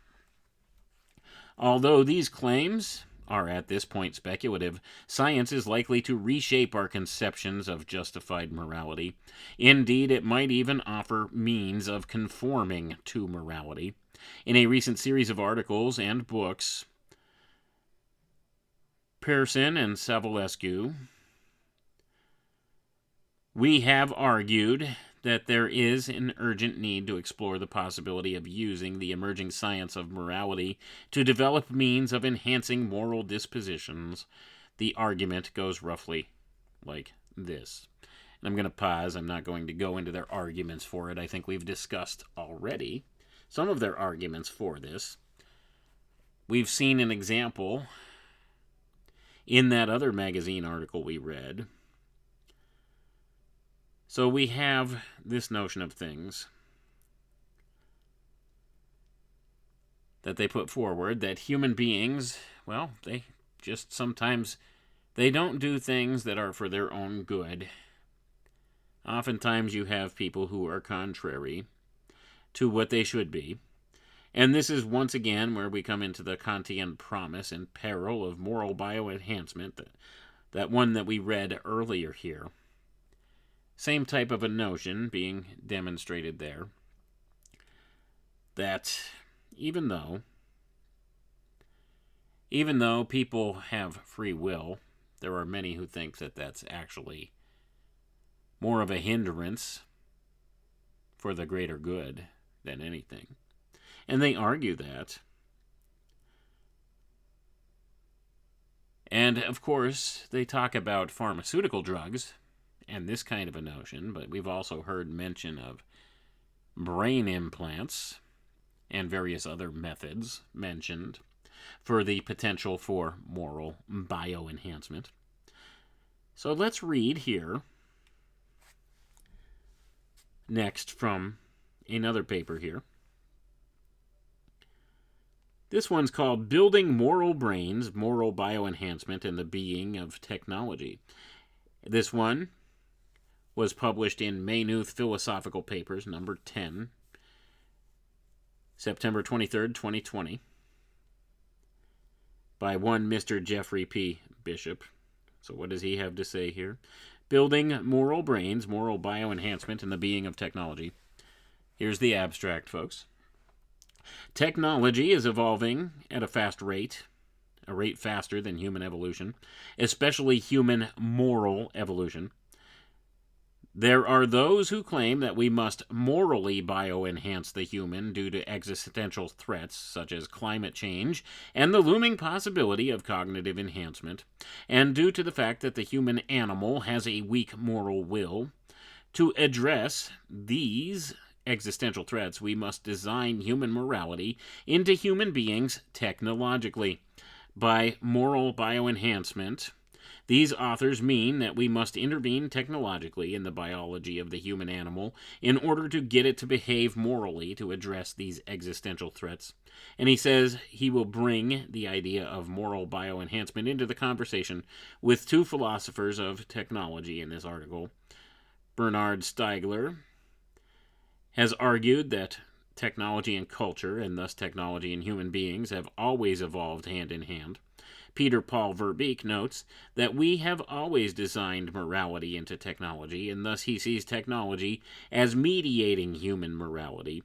Although these claims are at this point speculative, science is likely to reshape our conceptions of justified morality. Indeed, it might even offer means of conforming to morality. In a recent series of articles and books, Pearson and Savulescu, we have argued that there is an urgent need to explore the possibility of using the emerging science of morality to develop means of enhancing moral dispositions. The argument goes roughly like this. And I'm going to pause. I'm not going to go into their arguments for it. I think we've discussed already some of their arguments for this. We've seen an example in that other magazine article we read. So we have this notion of things that they put forward, that human beings, well, they just sometimes, they don't do things that are for their own good. Oftentimes you have people who are contrary to what they should be. And this is once again where we come into the Kantian promise and peril of moral bioenhancement, that one that we read earlier here. Same type of a notion being demonstrated there, that even though people have free will, there are many who think that that's actually more of a hindrance for the greater good than anything. And they argue that. And, of course, they talk about pharmaceutical drugs and this kind of a notion, but we've also heard mention of brain implants and various other methods mentioned for the potential for moral bioenhancement. So let's read here next from another paper here. This one's called Building Moral Brains, Moral Bioenhancement, and the Being of Technology. This one was published in Maynooth Philosophical Papers, number 10, September 23rd, 2020, by one Mr. Jeffrey P. Bishop. So what does he have to say here? Building Moral Brains, Moral Bioenhancement, and the Being of Technology. Here's the abstract, folks. Technology is evolving at a fast rate, a rate faster than human evolution, especially human moral evolution. There are those who claim that we must morally bioenhance the human due to existential threats such as climate change and the looming possibility of cognitive enhancement, and due to the fact that the human animal has a weak moral will. To address these existential threats, we must design human morality into human beings technologically. By moral bioenhancement, these authors mean that we must intervene technologically in the biology of the human animal in order to get it to behave morally to address these existential threats. And he says he will bring the idea of moral bioenhancement into the conversation with two philosophers of technology in this article. Bernard Stiegler has argued that technology and culture, and thus technology and human beings, have always evolved hand in hand. Peter Paul Verbeek notes that we have always designed morality into technology, and thus he sees technology as mediating human morality.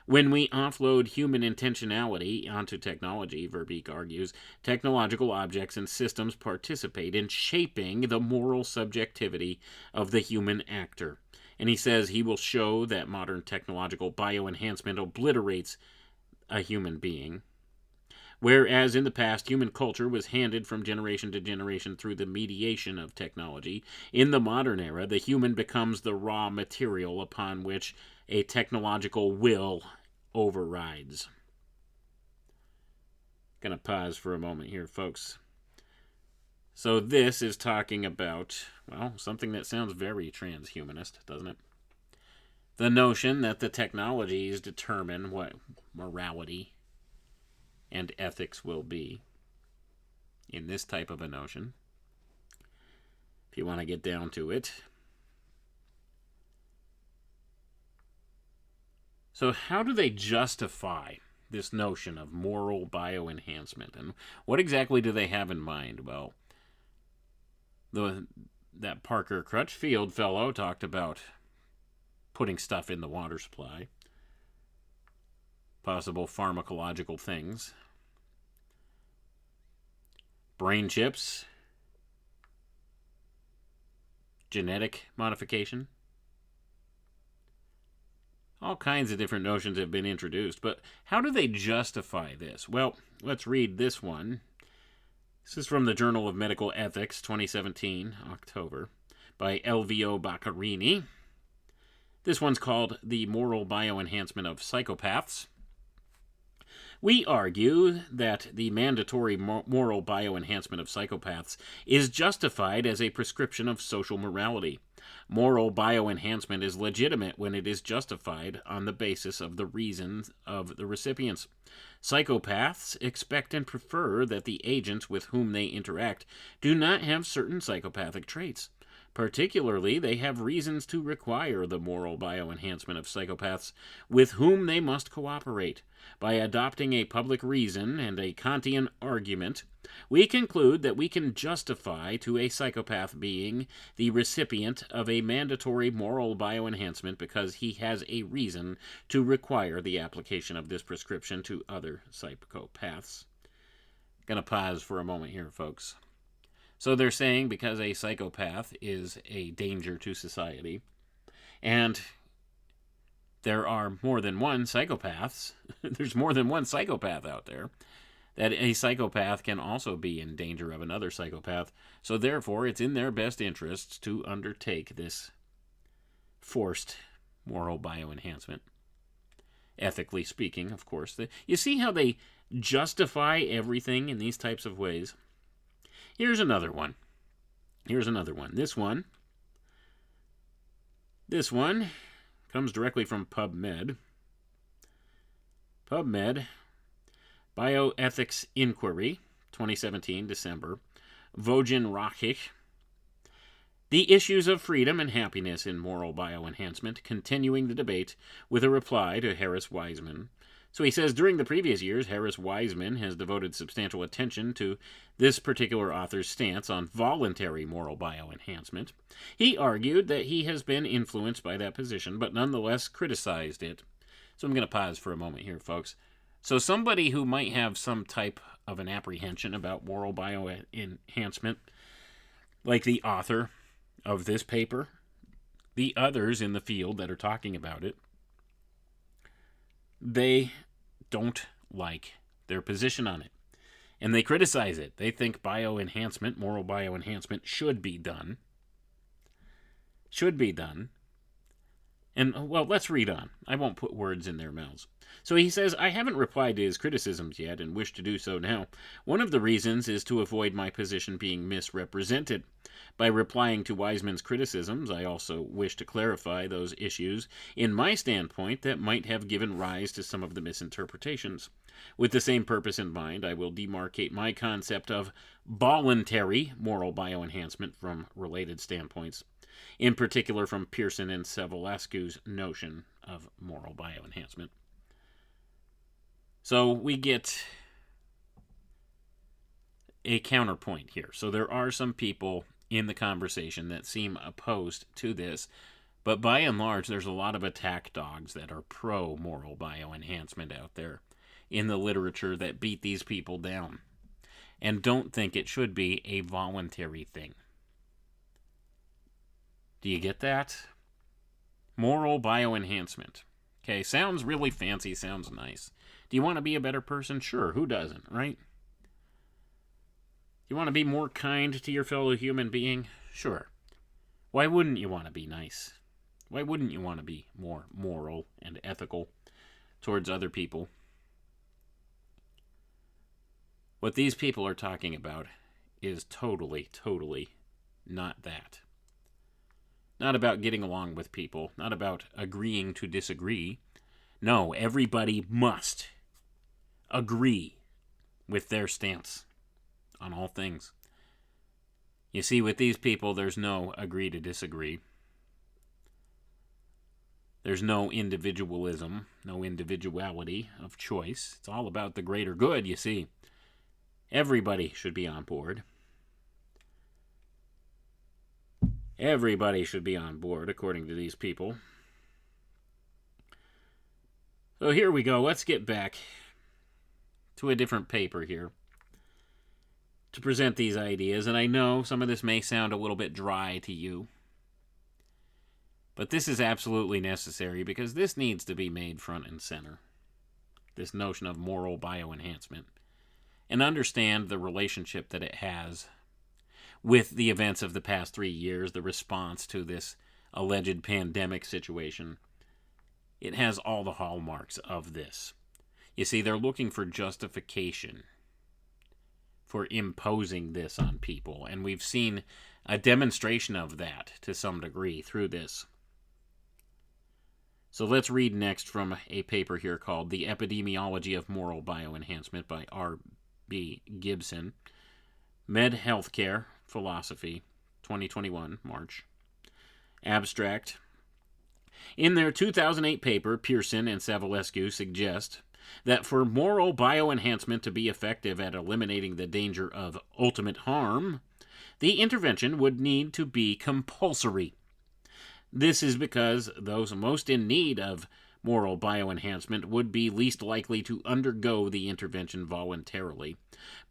When we offload human intentionality onto technology, Verbeek argues, technological objects and systems participate in shaping the moral subjectivity of the human actor. And he says he will show that modern technological bioenhancement obliterates a human being. Whereas in the past, human culture was handed from generation to generation through the mediation of technology, in the modern era, the human becomes the raw material upon which a technological will overrides. Gonna pause for a moment here, folks. So this is talking about, well, something that sounds very transhumanist, doesn't it? The notion that the technologies determine what morality and ethics will be in this type of a notion. If you want to get down to it. So how do they justify this notion of moral bioenhancement? And what exactly do they have in mind? Well, that Parker Crutchfield fellow talked about putting stuff in the water supply, possible pharmacological things, brain chips, genetic modification. All kinds of different notions have been introduced, but how do they justify this? Well, let's read this one. This is from the Journal of Medical Ethics, 2017, October, by Elvio Baccarini. This one's called The Moral Bioenhancement of Psychopaths. We argue that the mandatory moral bioenhancement of psychopaths is justified as a prescription of social morality. Moral bioenhancement is legitimate when it is justified on the basis of the reasons of the recipients. Psychopaths expect and prefer that the agents with whom they interact do not have certain psychopathic traits. Particularly, they have reasons to require the moral bioenhancement of psychopaths with whom they must cooperate. By adopting a public reason and a Kantian argument, we conclude that we can justify to a psychopath being the recipient of a mandatory moral bioenhancement because he has a reason to require the application of this prescription to other psychopaths. Gonna pause for a moment here, folks. So they're saying because a psychopath is a danger to society, and there are more than one psychopaths, there's more than one psychopath out there, that a psychopath can also be in danger of another psychopath. So therefore, it's in their best interests to undertake this forced moral bioenhancement. Ethically speaking, of course. You see how they justify everything in these types of ways? Here's another one. This one comes directly from PubMed. PubMed, Bioethics Inquiry, 2017, December. Vogen-Rachich. The issues of freedom and happiness in moral bioenhancement, continuing the debate with a reply to Harris Wiseman. So he says, during the previous years, Harris Wiseman has devoted substantial attention to this particular author's stance on voluntary moral bioenhancement. He argued that he has been influenced by that position, but nonetheless criticized it. So I'm going to pause for a moment here, folks. So somebody who might have some type of an apprehension about moral bioenhancement, like the author of this paper, the others in the field that are talking about it, they don't like their position on it. And they criticize it. They think bioenhancement, moral bioenhancement, should be done. Should be done. And, well, let's read on. I won't put words in their mouths. So he says, I haven't replied to his criticisms yet and wish to do so now. One of the reasons is to avoid my position being misrepresented. By replying to Wiseman's criticisms, I also wish to clarify those issues in my standpoint that might have given rise to some of the misinterpretations. With the same purpose in mind, I will demarcate my concept of voluntary moral bioenhancement from related standpoints, in particular from Pearson and Savulescu's notion of moral bioenhancement. So we get a counterpoint here. So there are some people in the conversation that seem opposed to this, but by and large, there's a lot of attack dogs that are pro-moral bioenhancement out there in the literature that beat these people down and don't think it should be a voluntary thing. Do you get that? Moral bioenhancement. Okay, sounds really fancy, sounds nice. Do you want to be a better person? Sure, who doesn't, right? You want to be more kind to your fellow human being? Sure. Why wouldn't you want to be nice? Why wouldn't you want to be more moral and ethical towards other people? What these people are talking about is totally not that. Not about getting along with people, not about agreeing to disagree. No, everybody must agree with their stance on all things. You see, with these people, there's no agree to disagree. There's no individualism, no individuality of choice. It's all about the greater good, you see. Everybody should be on board. Everybody should be on board, according to these people. So here we go. Let's get back to a different paper here to present these ideas. And I know some of this may sound a little bit dry to you, but this is absolutely necessary because this needs to be made front and center. This notion of moral bioenhancement. And understand the relationship that it has with the events of the past 3 years, the response to this alleged pandemic situation. It has all the hallmarks of this. You see, they're looking for justification for imposing this on people, and we've seen a demonstration of that to some degree through this. So let's read next from a paper here called The Epidemiology of Moral Bioenhancement by R.B. Gibson, Med Healthcare Philosophy, 2021, March. Abstract. In their 2008 paper, Pearson and Savulescu suggest that for moral bioenhancement to be effective at eliminating the danger of ultimate harm, the intervention would need to be compulsory. This is because those most in need of moral bioenhancement would be least likely to undergo the intervention voluntarily.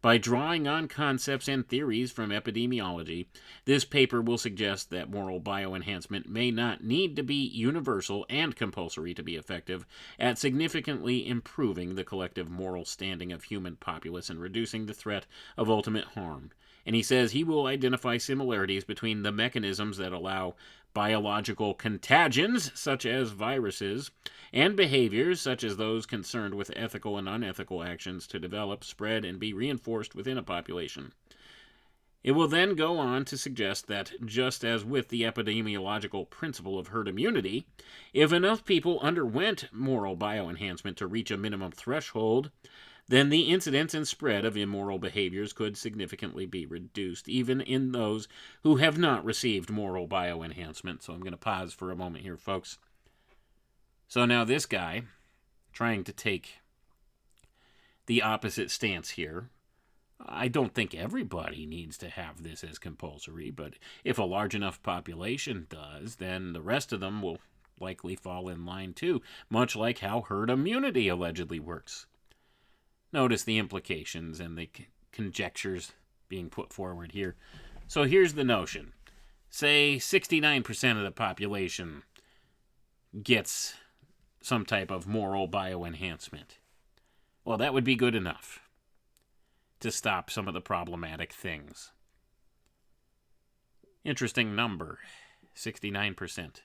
By drawing on concepts and theories from epidemiology, this paper will suggest that moral bioenhancement may not need to be universal and compulsory to be effective at significantly improving the collective moral standing of human populace and reducing the threat of ultimate harm. And he says he will identify similarities between the mechanisms that allow biological contagions, such as viruses, and behaviors, such as those concerned with ethical and unethical actions, to develop, spread, and be reinforced within a population. It will then go on to suggest that, just as with the epidemiological principle of herd immunity, if enough people underwent moral bioenhancement to reach a minimum threshold, then the incidence and spread of immoral behaviors could significantly be reduced, even in those who have not received moral bioenhancement. So I'm going to pause for a moment here, folks. So now this guy, trying to take the opposite stance here, I don't think everybody needs to have this as compulsory, but if a large enough population does, then the rest of them will likely fall in line too, much like how herd immunity allegedly works. Notice the implications and the conjectures being put forward here. So here's the notion. say 69% of the population gets some type of moral bioenhancement. Well, that would be good enough to stop some of the problematic things. Interesting number, 69%.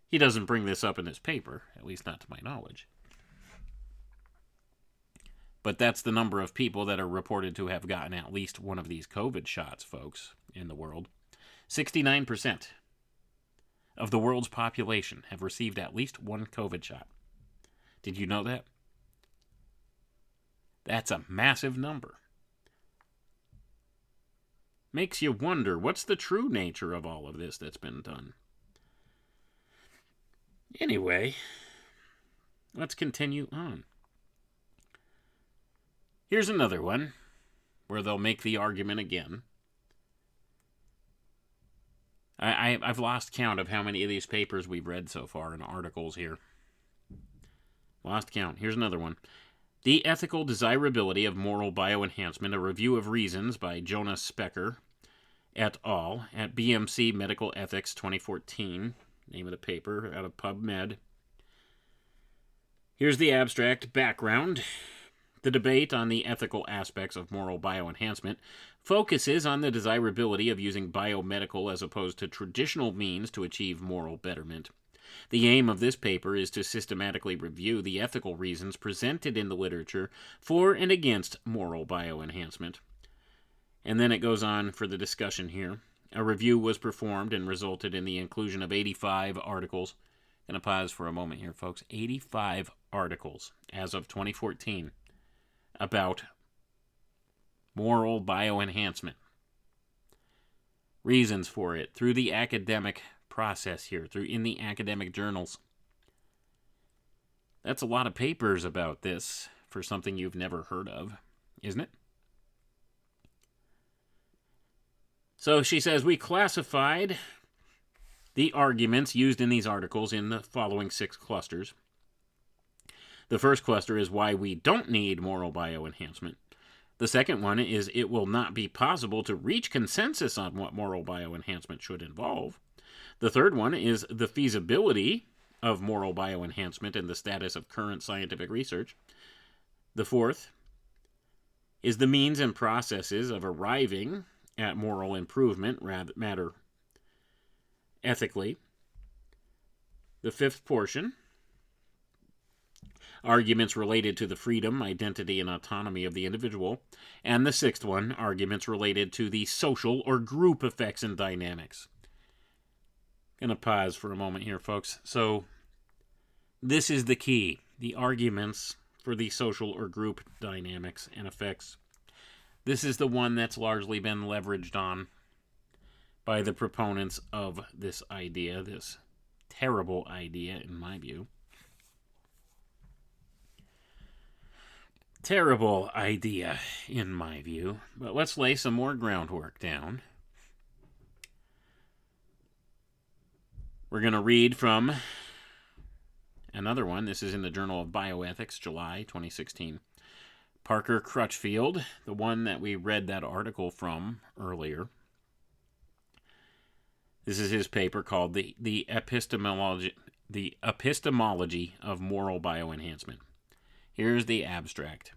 He doesn't bring this up in his paper, at least not to my knowledge. But that's the number of people that are reported to have gotten at least one of these COVID shots, folks, in the world. 69% of the world's population have received at least one COVID shot. Did you know that? That's a massive number. Makes you wonder, what's the true nature of all of this that's been done? Anyway, let's continue on. Here's another one where they'll make the argument again. I've lost count of how many of these papers we've read so far in articles here. Lost count. Here's another one. The Ethical Desirability of Moral Bioenhancement, a Review of Reasons by Jonas Specker et al. At BMC Medical Ethics 2014. Name of the paper out of PubMed. Here's the abstract background. The debate on the ethical aspects of moral bioenhancement focuses on the desirability of using biomedical as opposed to traditional means to achieve moral betterment. The aim of this paper is to systematically review the ethical reasons presented in the literature for and against moral bioenhancement. And then it goes on for the discussion here. A review was performed and resulted in the inclusion of 85 articles. I'm going to pause for a moment here, folks. 85 articles as of 2014 about moral bioenhancement. Reasons for it through the academic process here, in the academic journals. That's a lot of papers about this for something you've never heard of, isn't it? So she says, we classified the arguments used in these articles in the following 6 clusters. The first cluster is why we don't need moral bioenhancement. The second one is it will not be possible to reach consensus on what moral bioenhancement should involve. The third one is the feasibility of moral bioenhancement and the status of current scientific research. The fourth is the means and processes of arriving at moral improvement matter ethically. The fifth portion, arguments related to the freedom, identity, and autonomy of the individual. And the sixth one, arguments related to the social or group effects and dynamics. Going to pause for a moment here, folks. So this is the key, the arguments for the social or group dynamics and effects. This is the one that's largely been leveraged on by the proponents of this idea, this terrible idea in my view. Terrible idea in my view. But let's lay some more groundwork down. We're going to read from another one. This is in the Journal of Bioethics, July 2016. Parker Crutchfield, the one that we read that article from earlier. This is his paper called the Epistemology of Moral Bioenhancement. Here's the abstract.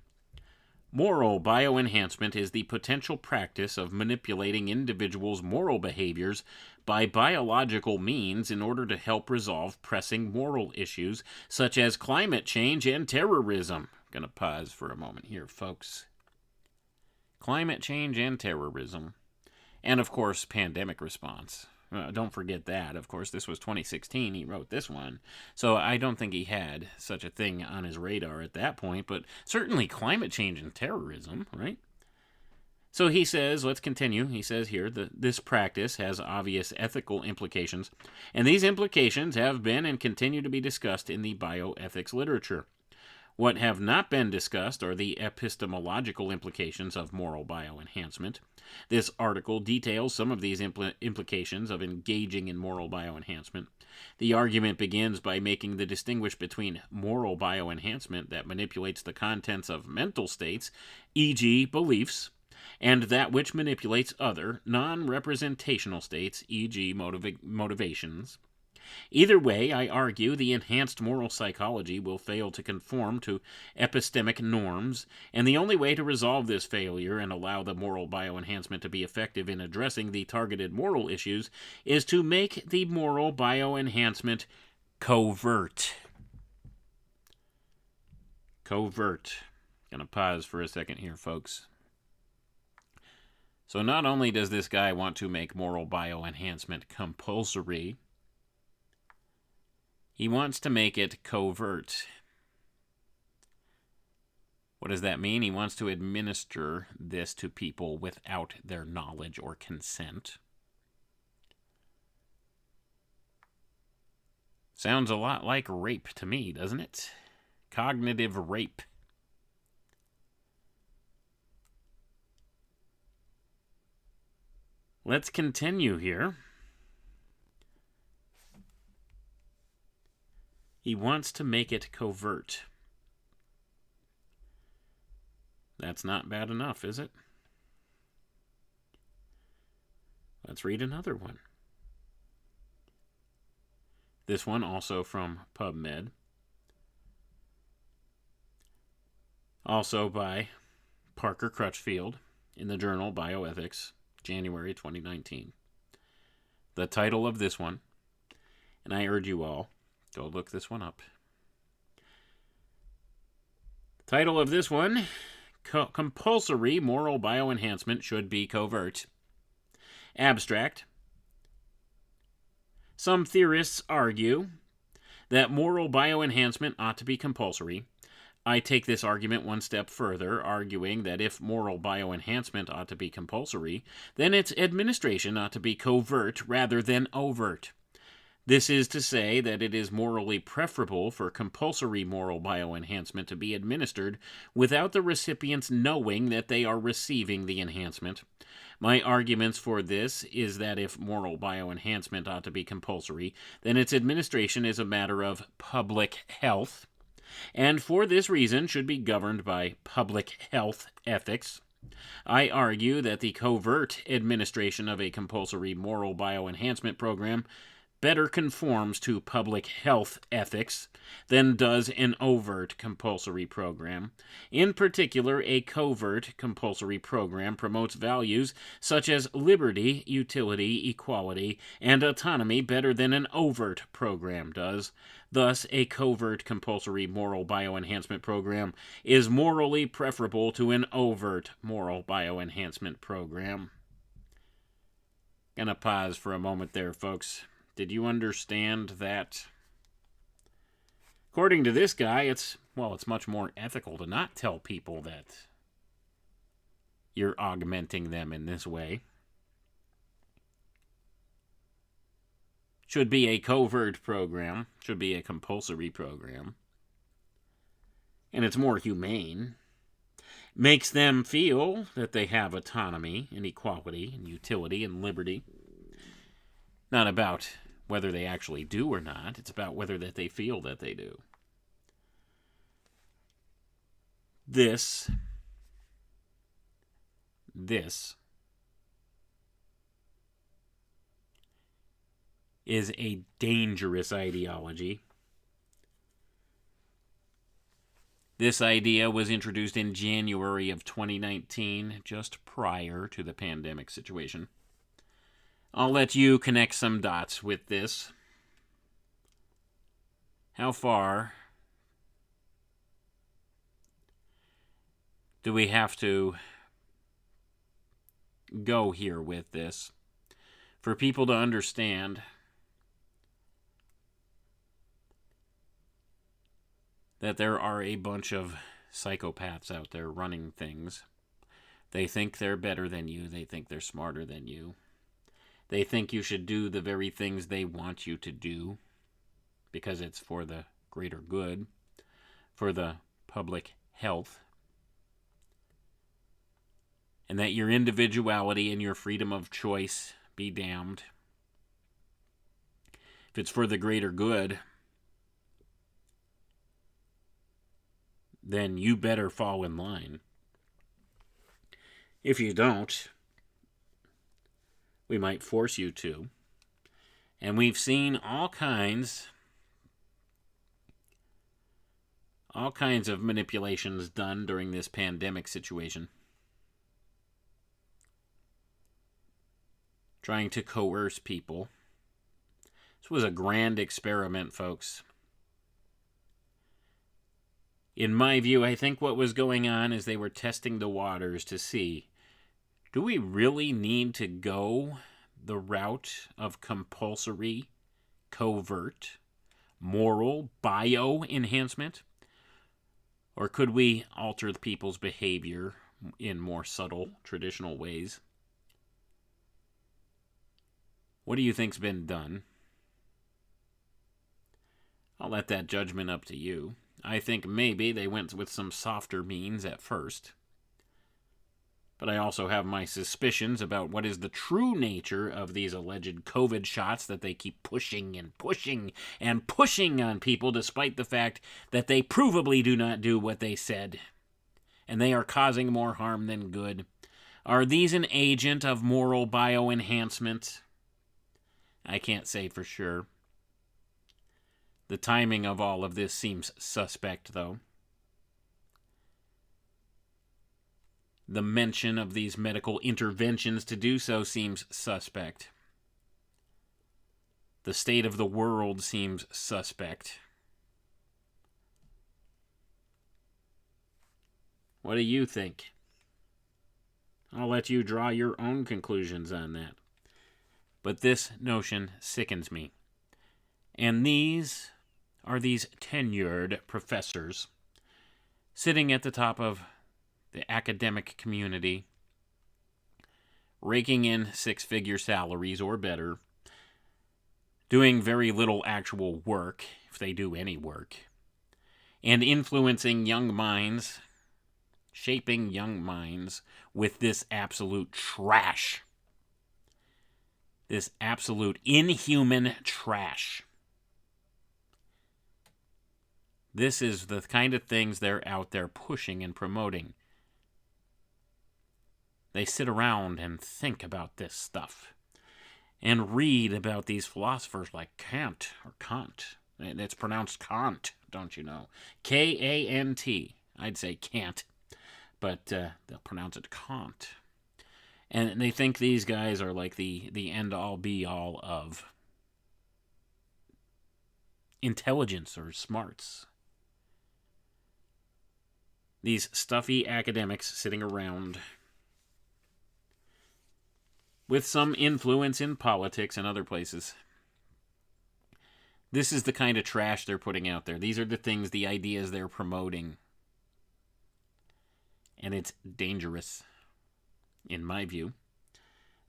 Moral bioenhancement is the potential practice of manipulating individuals' moral behaviors by biological means in order to help resolve pressing moral issues such as climate change and terrorism. Going to pause for a moment here, folks. Climate change and terrorism. And, of course, pandemic response. Don't forget that. Of course, this was 2016. He wrote this one. So I don't think he had such a thing on his radar at that point, but certainly climate change and terrorism, right? So he says, let's continue. He says here that this practice has obvious ethical implications, and these implications have been and continue to be discussed in the bioethics literature. What have not been discussed are the epistemological implications of moral bioenhancement. This article details some of these implications of engaging in moral bioenhancement. The argument begins by making the distinction between moral bioenhancement that manipulates the contents of mental states, e.g., beliefs, and that which manipulates other, non-representational states, e.g. motivations. Either way, I argue the enhanced moral psychology will fail to conform to epistemic norms, and the only way to resolve this failure and allow the moral bioenhancement to be effective in addressing the targeted moral issues is to make the moral bioenhancement covert. Covert. Gonna pause for a second here, folks. So not only does this guy want to make moral bioenhancement compulsory, he wants to make it covert. What does that mean? He wants to administer this to people without their knowledge or consent. Sounds a lot like rape to me, doesn't it? Cognitive rape. Let's continue here. He wants to make it covert. That's not bad enough, is it? Let's read another one. This one also from PubMed. Also by Parker Crutchfield in the journal Bioethics, January 2019. The title of this one, and I urge you all, go look this one up. Title of this one, Compulsory Moral Bioenhancement Should Be Covert. Abstract. Some theorists argue that moral bioenhancement ought to be compulsory. I take this argument one step further, arguing that if moral bioenhancement ought to be compulsory, then its administration ought to be covert rather than overt. This is to say that it is morally preferable for compulsory moral bioenhancement to be administered without the recipients knowing that they are receiving the enhancement. My arguments for this is that if moral bioenhancement ought to be compulsory, then its administration is a matter of public health, and for this reason should be governed by public health ethics. I argue that the covert administration of a compulsory moral bioenhancement program better conforms to public health ethics than does an overt compulsory program. In particular, a covert compulsory program promotes values such as liberty, utility, equality, and autonomy better than an overt program does. Thus, a covert compulsory moral bioenhancement program is morally preferable to an overt moral bioenhancement program. Gonna pause for a moment there, folks. Did you understand that? According to this guy, it's much more ethical to not tell people that you're augmenting them in this way. Should be a covert program, should be a compulsory program. And it's more humane. Makes them feel that they have autonomy and equality and utility and liberty. Not about whether they actually do or not. It's about whether that they feel that they do. This is a dangerous ideology. This idea was introduced in January of 2019, just prior to the pandemic situation. I'll let you connect some dots with this. How far do we have to go here with this for people to understand that there are a bunch of psychopaths out there running things? They think they're better than you. They think they're smarter than you. They think you should do the very things they want you to do because it's for the greater good, for the public health, and that your individuality and your freedom of choice be damned. If it's for the greater good, then you better fall in line. If you don't, we might force you to. And we've seen all kinds of manipulations done during this pandemic situation. Trying to coerce people. This was a grand experiment, folks. In my view, I think what was going on is they were testing the waters to see, do we really need to go the route of compulsory, covert, moral bio-enhancement? Or could we alter the people's behavior in more subtle, traditional ways? What do you think's been done? I'll let that judgment up to you. I think maybe they went with some softer means at first. But I also have my suspicions about what is the true nature of these alleged COVID shots that they keep pushing and pushing and pushing on people, despite the fact that they provably do not do what they said. And they are causing more harm than good. Are these an agent of moral bio-enhancement? I can't say for sure. The timing of all of this seems suspect, though. The mention of these medical interventions to do so seems suspect. The state of the world seems suspect. What do you think? I'll let you draw your own conclusions on that. But this notion sickens me. And these are these tenured professors sitting at the top of the academic community, raking in six-figure salaries or better, doing very little actual work, if they do any work, and influencing young minds, shaping young minds with this absolute trash. This absolute inhuman trash. This is the kind of things they're out there pushing and promoting. They sit around and think about this stuff and read about these philosophers like Kant or Kant. It's pronounced Kant, don't you know? K-A-N-T. I'd say Kant, but they'll pronounce it Kant. And they think these guys are like the end-all, be-all of intelligence or smarts. These stuffy academics sitting around with some influence in politics and other places. This is the kind of trash they're putting out there. These are the things, the ideas they're promoting. And it's dangerous, in my view.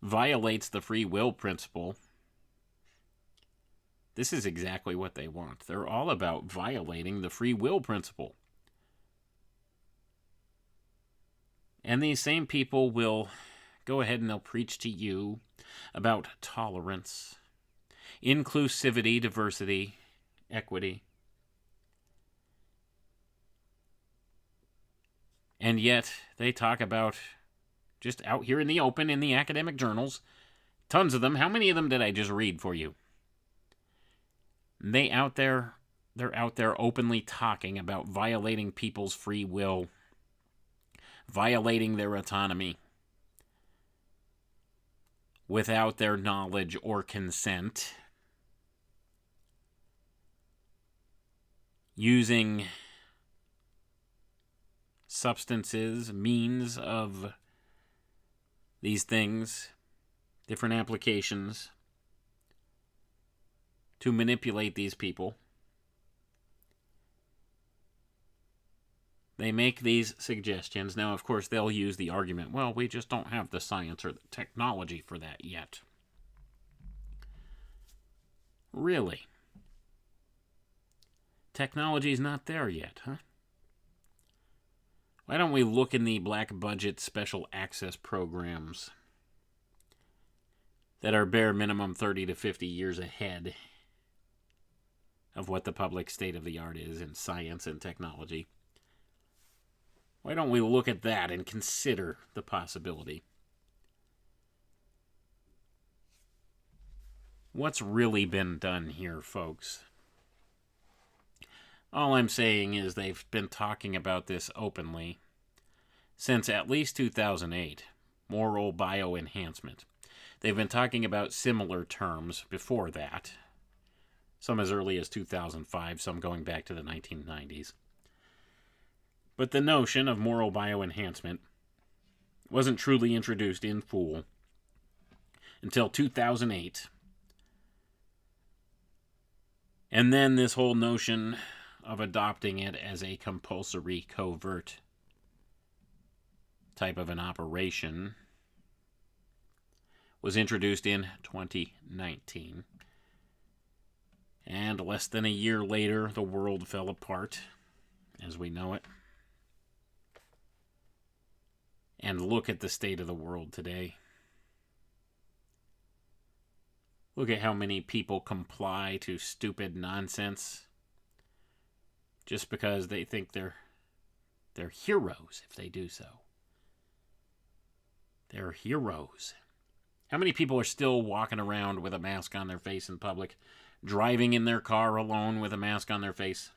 Violates the free will principle. This is exactly what they want. They're all about violating the free will principle. And these same people will go ahead and they'll preach to you about tolerance, inclusivity, diversity, equity. And yet they talk about, just out here in the open in the academic journals, tons of them. How many of them did I just read for you? They're out there openly talking about violating people's free will, violating their autonomy without their knowledge or consent, using substances, means of these things, different applications, to manipulate these people. They make these suggestions. Now, of course, they'll use the argument, well, we just don't have the science or the technology for that yet. Really? Technology's not there yet, huh? Why don't we look in the black budget special access programs that are bare minimum 30 to 50 years ahead of what the public state of the art is in science and technology? Why don't we look at that and consider the possibility? What's really been done here, folks? All I'm saying is they've been talking about this openly since at least 2008, moral bioenhancement. They've been talking about similar terms before that, some as early as 2005, some going back to the 1990s. But the notion of moral bioenhancement wasn't truly introduced in full until 2008. And then this whole notion of adopting it as a compulsory covert type of an operation was introduced in 2019. And less than a year later, the world fell apart as we know it. And look at the state of the world today. Look at how many people comply to stupid nonsense just because they think they're heroes if they do so. They're heroes. How many people are still walking around with a mask on their face in public, driving in their car alone with a mask on their face?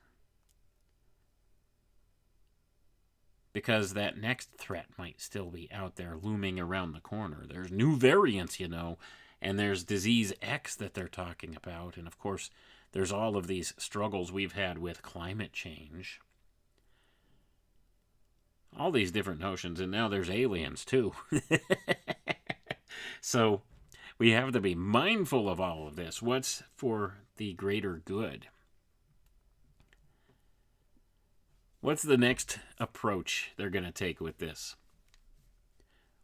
Because that next threat might still be out there looming around the corner. There's new variants, and there's disease X that they're talking about. And of course, there's all of these struggles we've had with climate change. All these different notions, and now there's aliens too. So we have to be mindful of all of this. What's for the greater good? What's the next approach they're going to take with this?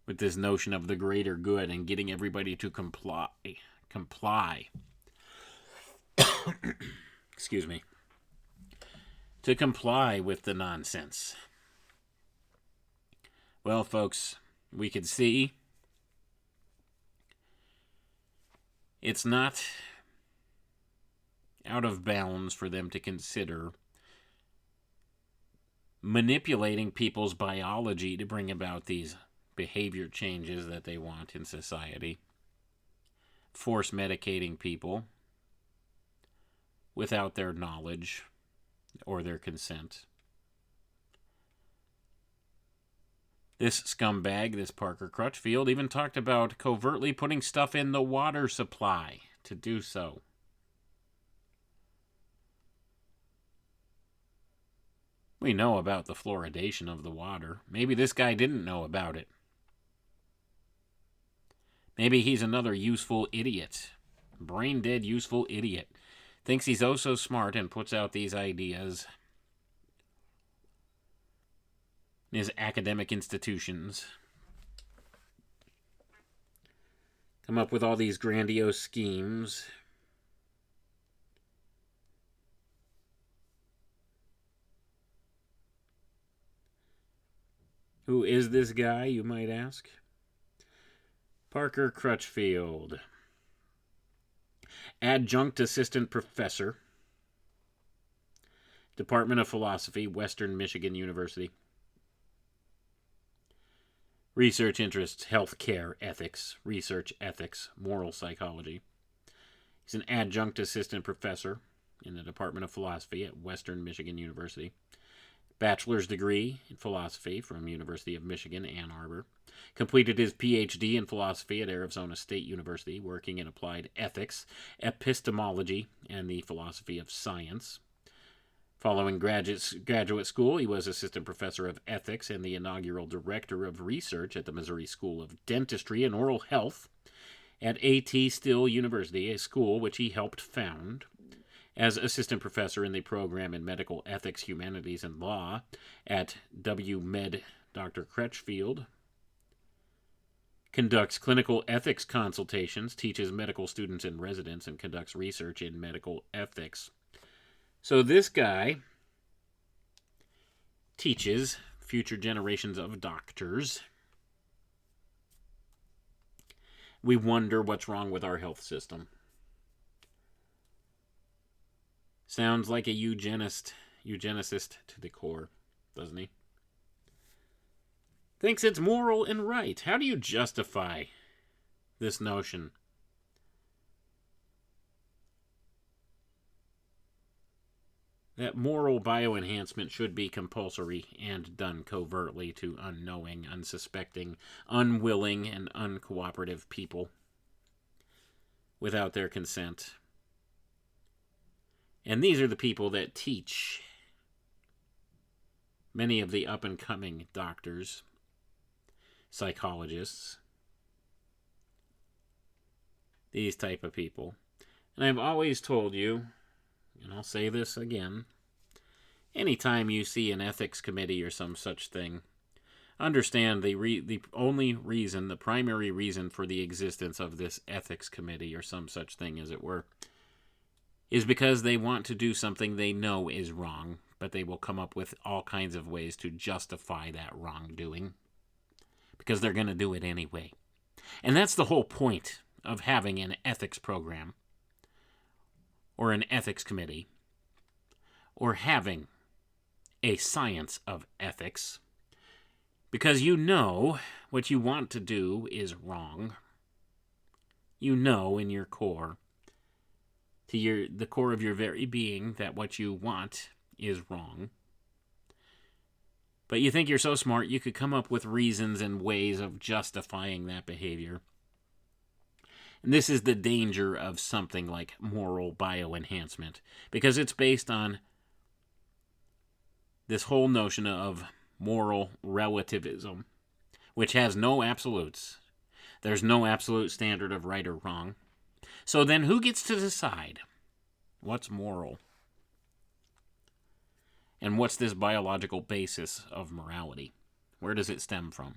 With this notion of the greater good and getting everybody to comply. Excuse me. To comply with the nonsense. Well, folks, we could see it's not out of bounds for them to consider manipulating people's biology to bring about these behavior changes that they want in society. Force medicating people without their knowledge or their consent. This scumbag, this Parker Crutchfield, even talked about covertly putting stuff in the water supply to do so. We know about the fluoridation of the water. Maybe this guy didn't know about it. Maybe he's another useful idiot. Brain-dead useful idiot. Thinks he's oh so smart and puts out these ideas in his academic institutions. Come up with all these grandiose schemes. Who is this guy, you might ask? Parker Crutchfield. Adjunct Assistant Professor. Department of Philosophy, Western Michigan University. Research interests, healthcare ethics, research ethics, moral psychology. He's an adjunct assistant professor in the Department of Philosophy at Western Michigan University. Bachelor's degree in philosophy from University of Michigan, Ann Arbor. Completed his PhD in philosophy at Arizona State University, working in applied ethics, epistemology, and the philosophy of science. Following graduate school, he was assistant professor of ethics and the inaugural director of research at the Missouri School of Dentistry and Oral Health at A.T. Still University, a school which he helped found. As assistant professor in the program in medical ethics, humanities, and law at WMed, Dr. Crutchfield conducts clinical ethics consultations, teaches medical students and residents, and conducts research in medical ethics. So this guy teaches future generations of doctors. We wonder what's wrong with our health system. Sounds like a eugenicist to the core, doesn't he? thinks it's moral and right. How do you justify this notion? That moral bioenhancement should be compulsory and done covertly to unknowing, unsuspecting, unwilling, and uncooperative people without their consent. And these are the people that teach many of the up-and-coming doctors, psychologists, these type of people. And I've always told you, and I'll say this again, anytime you see an ethics committee or some such thing, understand the only reason, the primary reason for the existence of this ethics committee or some such thing, as it were, is because they want to do something they know is wrong, but they will come up with all kinds of ways to justify that wrongdoing because they're going to do it anyway. And that's the whole point of having an ethics program or an ethics committee or having a science of ethics, because you know what you want to do is wrong. You know in your core, to the core of your very being, that what you want is wrong. But you think you're so smart you could come up with reasons and ways of justifying that behavior. And this is the danger of something like moral bioenhancement, because it's based on this whole notion of moral relativism, which has no absolutes. There's no absolute standard of right or wrong. So then who gets to decide what's moral? And what's this biological basis of morality? Where does it stem from?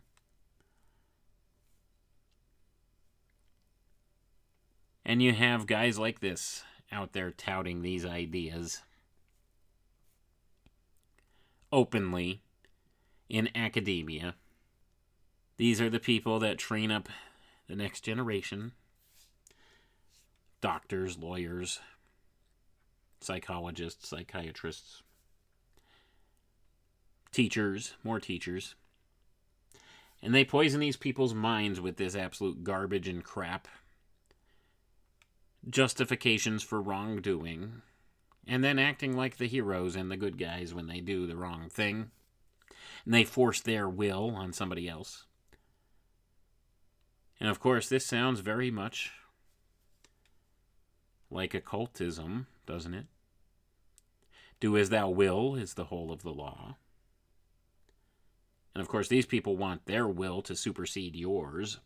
And you have guys like this out there touting these ideas openly in academia. These are the people that train up the next generation. Doctors, lawyers, psychologists, psychiatrists, teachers, more teachers. And they poison these people's minds with this absolute garbage and crap. Justifications for wrongdoing. And then acting like the heroes and the good guys when they do the wrong thing. And they force their will on somebody else. And of course, this sounds very much like occultism, doesn't it? Do as thou will is the whole of the law. And of course, these people want their will to supersede yours.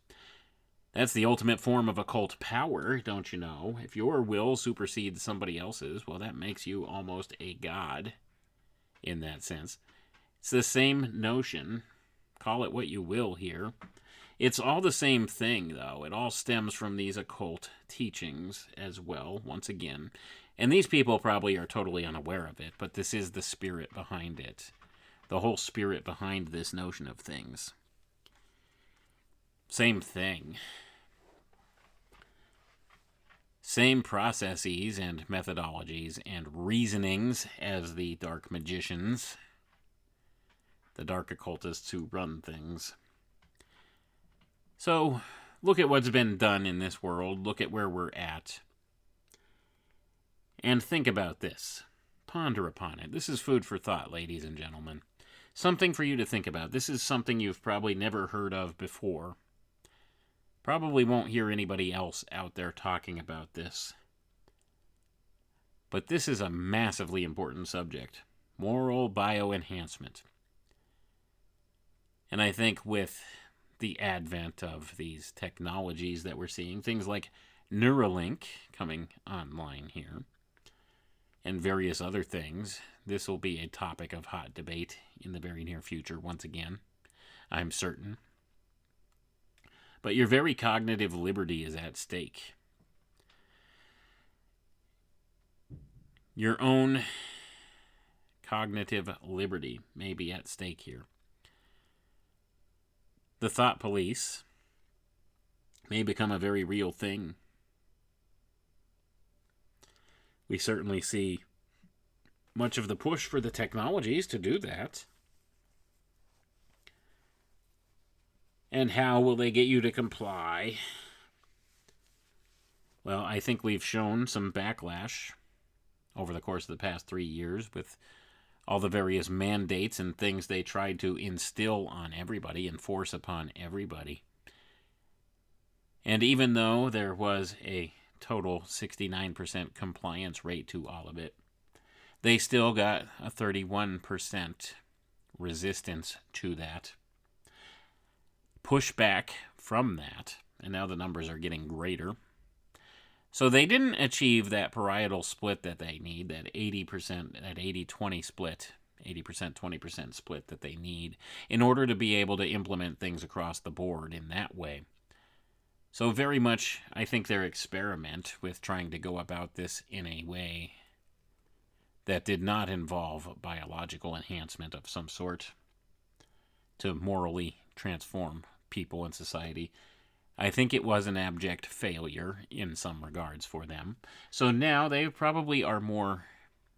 That's the ultimate form of occult power, don't you know? If your will supersedes somebody else's, well, that makes you almost a god in that sense. It's the same notion. Call it what you will here. It's all the same thing, though. It all stems from these occult teachings as well, once again. And these people probably are totally unaware of it, but this is the spirit behind it. The whole spirit behind this notion of things. Same thing. Same processes and methodologies and reasonings as the dark magicians, the dark occultists who run things. So, look at what's been done in this world. Look at where we're at. And think about this. Ponder upon it. This is food for thought, ladies and gentlemen. Something for you to think about. This is something you've probably never heard of before. Probably won't hear anybody else out there talking about this. But this is a massively important subject. Moral bioenhancement. And I think with the advent of these technologies that we're seeing, things like Neuralink coming online here, and various other things, this will be a topic of hot debate in the very near future once again, I'm certain. But your very cognitive liberty is at stake. Your own cognitive liberty may be at stake here. The thought police may become a very real thing. We certainly see much of the push for the technologies to do that. And how will they get you to comply? Well, I think we've shown some backlash over the course of the past 3 years with all the various mandates and things they tried to instill on everybody, enforce upon everybody. And even though there was a total 69% compliance rate to all of it, they still got a 31% resistance to that. Pushback from that, and now the numbers are getting greater. So they didn't achieve that parietal split that they need, that 80%, that 80-20 split, 80%, 20% split that they need in order to be able to implement things across the board in that way. So very much, I think their experiment with trying to go about this in a way that did not involve biological enhancement of some sort to morally transform people and society, I think it was an abject failure in some regards for them. So now they probably are more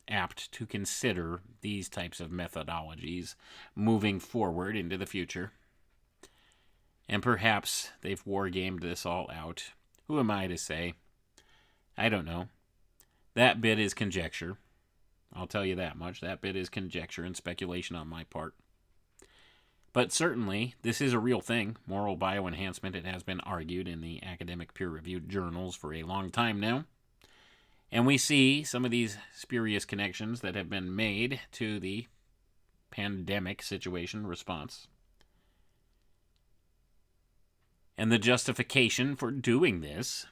apt to consider these types of methodologies moving forward into the future. And perhaps they've wargamed this all out. Who am I to say? I don't know. That bit is conjecture. I'll tell you that much. That bit is conjecture and speculation on my part. But certainly, this is a real thing, moral bioenhancement. It has been argued in the academic peer-reviewed journals for a long time now. And we see some of these spurious connections that have been made to the pandemic situation response. And the justification for doing this,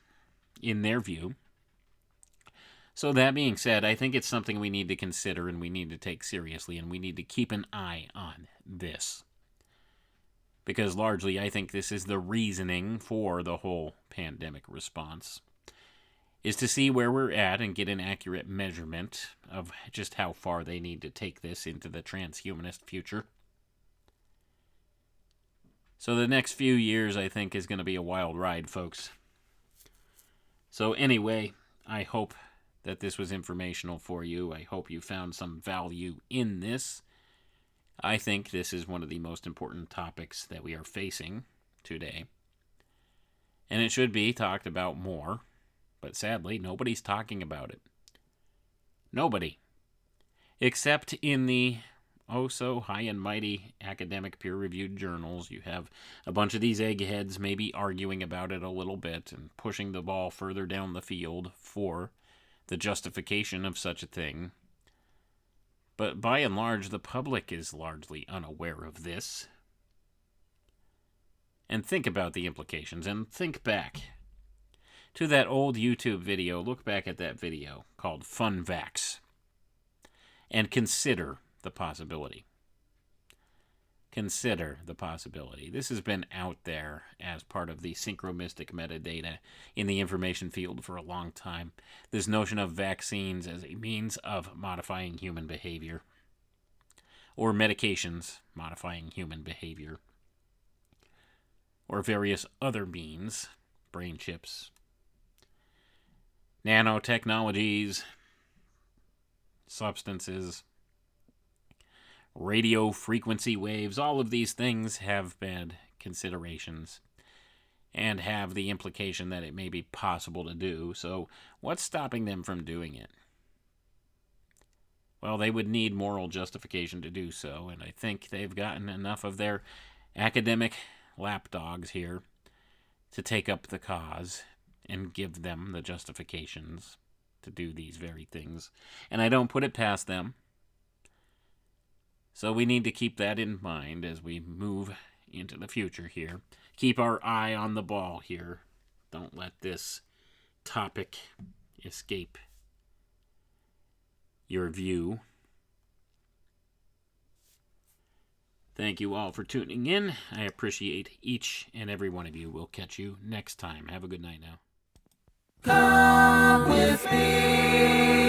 in their view. So that being said, I think it's something we need to consider and we need to take seriously, and we need to keep an eye on this. Because largely, I think this is the reasoning for the whole pandemic response, is to see where we're at and get an accurate measurement of just how far they need to take this into the transhumanist future. So the next few years, I think, is going to be a wild ride, folks. So anyway, I hope that this was informational for you. I hope you found some value in this. I think this is one of the most important topics that we are facing today. And it should be talked about more. But sadly, nobody's talking about it. Nobody. Except in the so high and mighty academic peer-reviewed journals. You have a bunch of these eggheads maybe arguing about it a little bit and pushing the ball further down the field for the justification of such a thing. But by and large, the public is largely unaware of this. And think about the implications, and think back to that old YouTube video. Look back at that video called Fun Vax, and consider the possibility. Consider the possibility. This has been out there as part of the synchromystic metadata in the information field for a long time. This notion of vaccines as a means of modifying human behavior, or medications modifying human behavior, or various other means, brain chips, nanotechnologies, substances, radio frequency waves. All of these things have been considerations and have the implication that it may be possible to do. So what's stopping them from doing it? Well, they would need moral justification to do so, and I think they've gotten enough of their academic lapdogs here to take up the cause and give them the justifications to do these very things. And I don't put it past them. So we need to keep that in mind as we move into the future here. Keep our eye on the ball here. Don't let this topic escape your view. Thank you all for tuning in. I appreciate each and every one of you. We'll catch you next time. Have a good night now. Come with me.